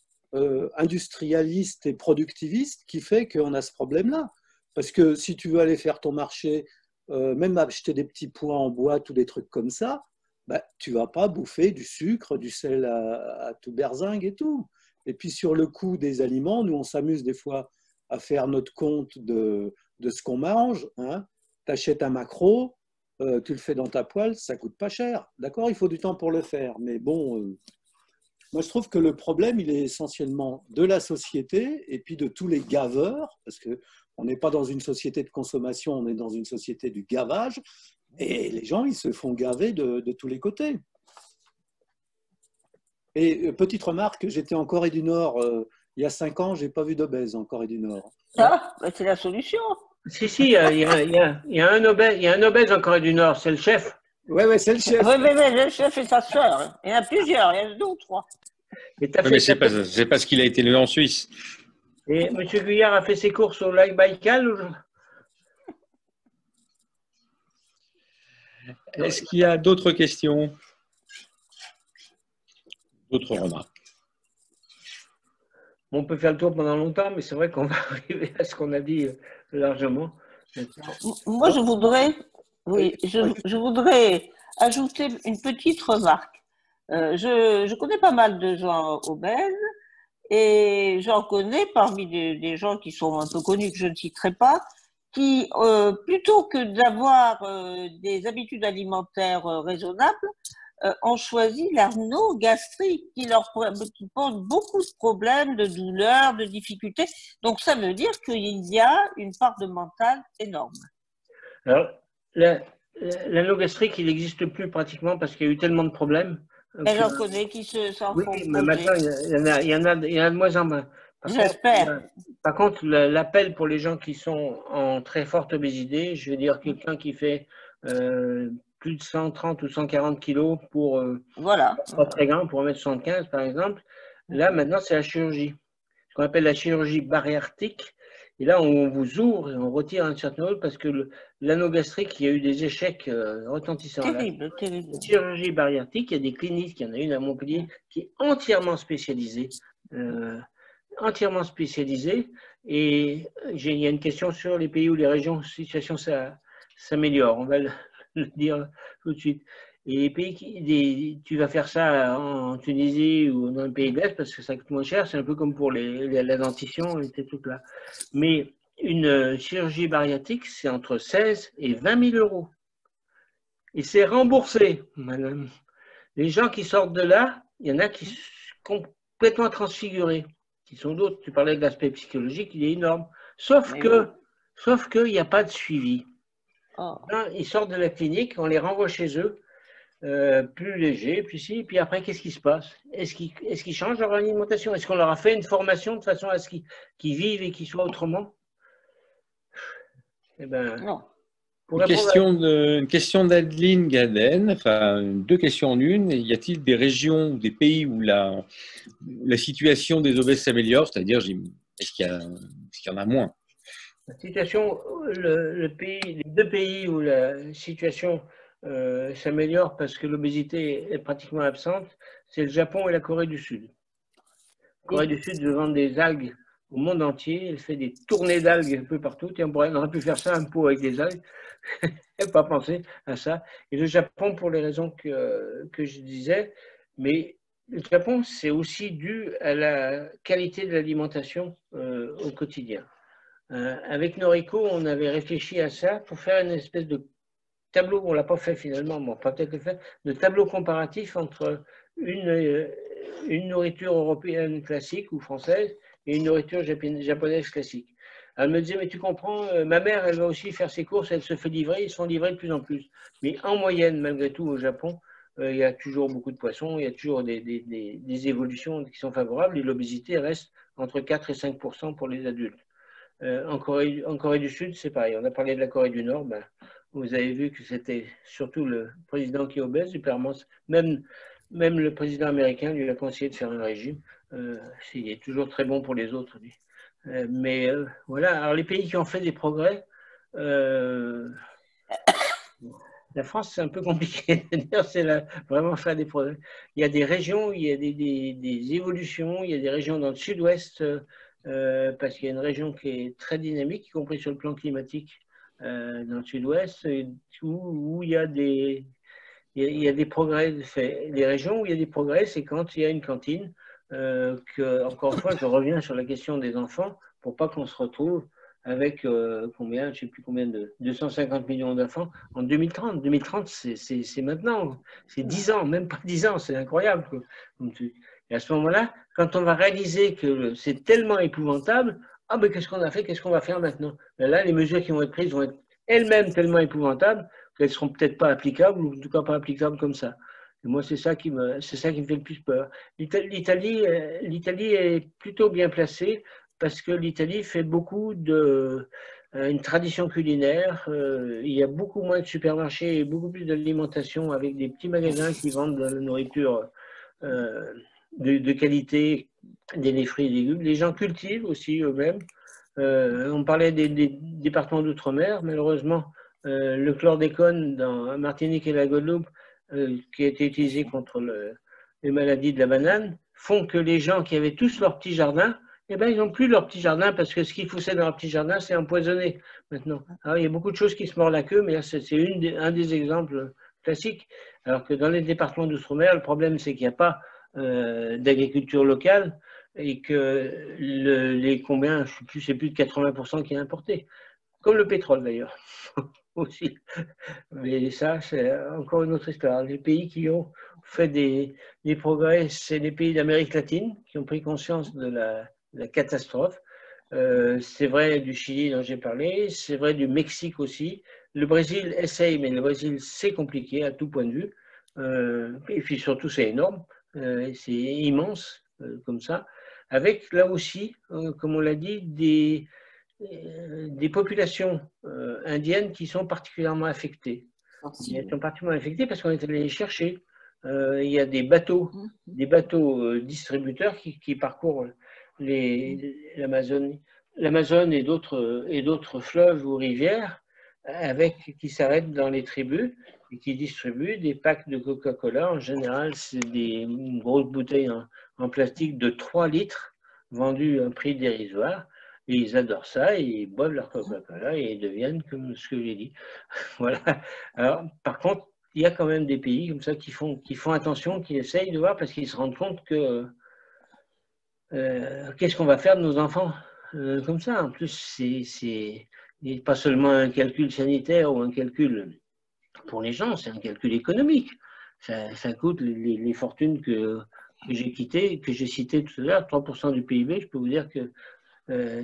industrialiste et productiviste qui fait qu'on a ce problème-là. Parce que si tu veux aller faire ton marché, même acheter des petits pois en boîte ou des trucs comme ça, bah, tu ne vas pas bouffer du sucre, du sel à tout berzingue et tout. Et puis sur le coût des aliments, nous on s'amuse des fois à faire notre compte de ce qu'on mange. Hein. Tu achètes un maquereau, tu le fais dans ta poêle, ça ne coûte pas cher. D'accord, il faut du temps pour le faire. Mais bon, moi je trouve que le problème, il est essentiellement de la société et puis de tous les gaveurs, parce qu'on n'est pas dans une société de consommation, on est dans une société du gavage. Et les gens, ils se font gaver de tous les côtés. Et petite remarque, j'étais en Corée du Nord il y a 5 ans, je n'ai pas vu d'obèse en Corée du Nord. Ah, ben c'est la solution. Si, il y a un obèse en Corée du Nord, c'est le chef. Oui, c'est le chef. Oui, le chef et sa sœur. Il y en a plusieurs, il y en a 2 ou 3. Mais c'est parce qu'il a été élevé en Suisse. Et M. Guyard a fait ses courses au lac Baïkal ou... Est-ce qu'il y a d'autres questions? D'autres remarques? On peut faire le tour pendant longtemps, mais c'est vrai qu'on va arriver à ce qu'on a dit largement. Moi, je voudrais ajouter une petite remarque. Je connais pas mal de gens obèses et j'en connais parmi des gens qui sont un peu connus, que je ne citerai pas, qui, plutôt que d'avoir des habitudes alimentaires raisonnables, ont choisi l'Arnaud gastrique qui pose beaucoup de problèmes, de douleurs, de difficultés. Donc, ça veut dire qu'il y a une part de mental énorme. Alors, l'anneau gastrique, il n'existe plus pratiquement parce qu'il y a eu tellement de problèmes. Et j'en connais qui s'en font. Oui, mais maintenant, il y en a de moins en moins. J'espère. Par contre, l'appel pour les gens qui sont en très forte obésité, je veux dire quelqu'un qui fait plus de 130 ou 140 kilos pour voilà. Pas très grand, pour 1m75 par exemple, là maintenant c'est la chirurgie, ce qu'on appelle la chirurgie bariatrique. Et là, on vous ouvre et on retire un certain nombre parce que l'anneau gastrique, il y a eu des échecs retentissants. Terrible. La chirurgie bariatrique, il y a des cliniques, il y en a une à Montpellier qui est entièrement spécialisée. Et il y a une question sur les pays où les régions, la situation s'améliore, on va le dire tout de suite. Et les pays tu vas faire ça en Tunisie ou dans le pays de l'Est parce que ça coûte moins cher, c'est un peu comme pour la dentition et ces trucs-là. Mais une chirurgie bariatrique, c'est entre 16 et 20 000 euros. Et c'est remboursé, madame. Les gens qui sortent de là, il y en a qui sont complètement transfigurés, qui sont d'autres. Tu parlais de l'aspect psychologique, il est énorme. Sauf qu'il n'y a pas de suivi. Oh. Ils sortent de la clinique, on les renvoie chez eux, plus légers, puis après, qu'est-ce qui se passe? Est-ce qu'ils changent leur alimentation? Est-ce qu'on leur a fait une formation de façon à ce qu'ils vivent et qu'ils soient autrement? Eh ben, Non. Une question d'Adeline Gaden, enfin deux questions en une. Y a-t-il des régions ou des pays où la situation des obèses s'améliore? C'est-à-dire, est-ce qu'il y en a moins? La situation, les deux pays où la situation s'améliore parce que l'obésité est pratiquement absente, c'est le Japon et la Corée du Sud. La Corée du Sud vend des algues au monde entier, elle fait des tournées d'algues un peu partout. Tiens, on aurait pu faire ça, un pot avec des algues, et pas penser à ça. Et le Japon, pour les raisons que je disais, mais le Japon, c'est aussi dû à la qualité de l'alimentation au quotidien. Avec Noriko, on avait réfléchi à ça pour faire une espèce de tableau, on ne l'a pas fait finalement, mais on peut peut-être le faire, de tableau comparatif entre une nourriture européenne classique ou française et une nourriture japonaise classique. Elle me disait, mais tu comprends, ma mère, elle va aussi faire ses courses, elle se fait livrer, ils sont livrés de plus en plus. Mais en moyenne, malgré tout, au Japon, il y a toujours beaucoup de poissons, il y a toujours des évolutions qui sont favorables et l'obésité reste entre 4 et 5% pour les adultes. En Corée du Sud, c'est pareil. On a parlé de la Corée du Nord. Ben, vous avez vu que c'était surtout le président qui est obèse. Même le président américain lui a conseillé de faire un régime. Il est toujours très bon pour les autres. Mais voilà. Alors, les pays qui ont fait des progrès, la France, c'est un peu compliqué. C'est vraiment faire des progrès. Il y a des régions, il y a des évolutions. Il y a des régions dans le sud-ouest. Parce qu'il y a une région qui est très dynamique, y compris sur le plan climatique, dans le sud-ouest, où il y a des progrès faits. Les régions où il y a des progrès, c'est quand il y a une cantine. Encore une fois, je reviens sur la question des enfants, pour pas qu'on se retrouve avec combien, je ne sais plus combien, 250 millions d'enfants en 2030. 2030, c'est maintenant, c'est 10 ans, même pas 10 ans, c'est incroyable. Et à ce moment-là, quand on va réaliser que c'est tellement épouvantable, ah ben qu'est-ce qu'on a fait, qu'est-ce qu'on va faire maintenant? Ben là, les mesures qui vont être prises vont être elles-mêmes tellement épouvantables qu'elles ne seront peut-être pas applicables, ou en tout cas pas applicables comme ça. Et moi, c'est ça qui me fait le plus peur. L'Italie est plutôt bien placée parce que l'Italie fait beaucoup une tradition culinaire. Il y a beaucoup moins de supermarchés et beaucoup plus d'alimentation avec des petits magasins qui vendent de la nourriture de qualité, des fruits et légumes. Les gens cultivent aussi eux-mêmes. On parlait des départements d'outre-mer. Malheureusement, le chlordécone dans Martinique et la Guadeloupe, qui a été utilisé contre les maladies de la banane, font que les gens qui avaient tous leur petit jardin, eh ben, ils n'ont plus leur petit jardin parce que ce qu'ils poussaient dans leur petit jardin, c'est empoisonné maintenant. Alors, il y a beaucoup de choses qui se mordent la queue, mais là, c'est un des exemples classiques. Alors que dans les départements d'outre-mer, le problème, c'est qu'il n'y a pas d'agriculture locale et que combien, je ne sais plus, c'est plus de 80% qui est importé. Comme le pétrole d'ailleurs, aussi. Mais ça, c'est encore une autre histoire. Les pays qui ont fait des progrès, c'est les pays d'Amérique latine qui ont pris conscience de la catastrophe. C'est vrai du Chili dont j'ai parlé, c'est vrai du Mexique aussi. Le Brésil essaye, mais le Brésil, c'est compliqué à tout point de vue. Et puis surtout, c'est énorme, c'est immense comme ça. Avec là aussi, comme on l'a dit, des populations indiennes qui sont particulièrement affectées. Elles sont particulièrement affectées parce qu'on est allé les chercher. Il y a des bateaux distributeurs qui parcourent l'Amazone et d'autres fleuves ou rivières qui s'arrêtent dans les tribus et qui distribuent des packs de Coca-Cola. En général, c'est une grosse bouteille en plastique de 3 litres vendues à un prix dérisoire. Et ils adorent ça, et ils boivent leur Coca-Cola et ils deviennent comme ce que j'ai dit. Voilà. Alors, par contre, il y a quand même des pays comme ça qui font attention, qui essayent de voir parce qu'ils se rendent compte que qu'est-ce qu'on va faire de nos enfants comme ça. En plus, c'est pas seulement un calcul sanitaire ou un calcul pour les gens, c'est un calcul économique. ça coûte les fortunes que j'ai quittées, que j'ai citées tout à l'heure, 3% du PIB. Je peux vous dire que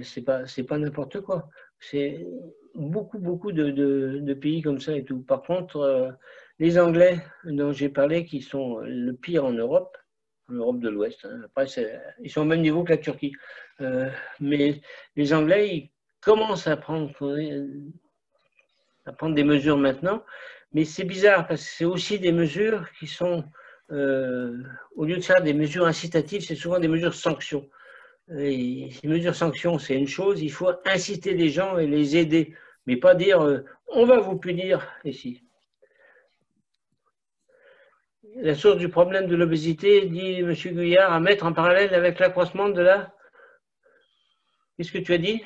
c'est pas n'importe quoi. C'est beaucoup de pays comme ça et tout. Par contre, les Anglais dont j'ai parlé, qui sont le pire en Europe, l'Europe de l'Ouest, hein. Après, ils sont au même niveau que la Turquie. Mais les Anglais, ils commencent à prendre des mesures maintenant. Mais c'est bizarre parce que c'est aussi des mesures qui sont, au lieu de ça, des mesures incitatives, c'est souvent des mesures sanctions. Et ces mesures sanctions, c'est une chose, il faut inciter les gens et les aider, mais pas dire on va vous punir ici. La source du problème de l'obésité, dit M. Guyard, à mettre en parallèle avec l'accroissement de la... Qu'est-ce que tu as dit?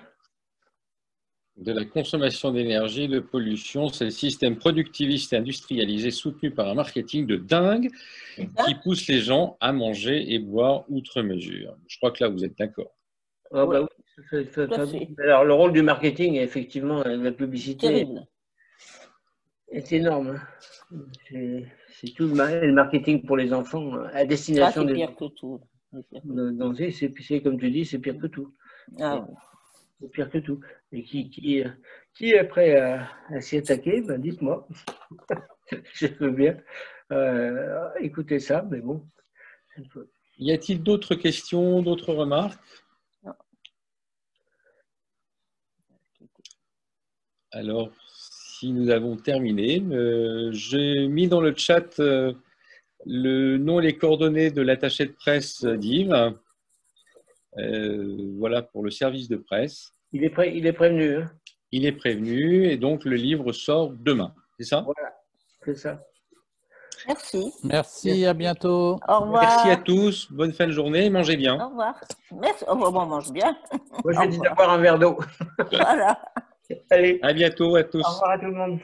De la consommation d'énergie, de pollution, c'est le système productiviste et industrialisé soutenu par un marketing de dingue qui pousse les gens à manger et boire outre mesure. Je crois que là, vous êtes d'accord. Ah, bah oui. Alors, le rôle du marketing, effectivement, la publicité est énorme. C'est tout le marketing pour les enfants à destination des... C'est pire que tout. C'est comme tu dis, c'est pire que tout. Ah, oui. C'est pire que tout. Et qui est prêt à s'y attaquer, ben dites-moi. Je veux bien écouter ça, mais bon. Y a-t-il d'autres questions, d'autres remarques? Non. Alors, si nous avons terminé, j'ai mis dans le chat le nom et les coordonnées de l'attaché de presse d'Yves. Voilà pour le service de presse. Il est prévenu. Hein. Il est prévenu et donc le livre sort demain. C'est ça? Voilà, c'est ça. Merci. Merci, à bientôt. Au revoir. Merci à tous. Bonne fin de journée. Mangez bien. Au revoir. Merci. Au revoir, on mange bien. Moi, je vais dire boire un verre d'eau. Voilà. Allez. À bientôt à tous. Au revoir à tout le monde.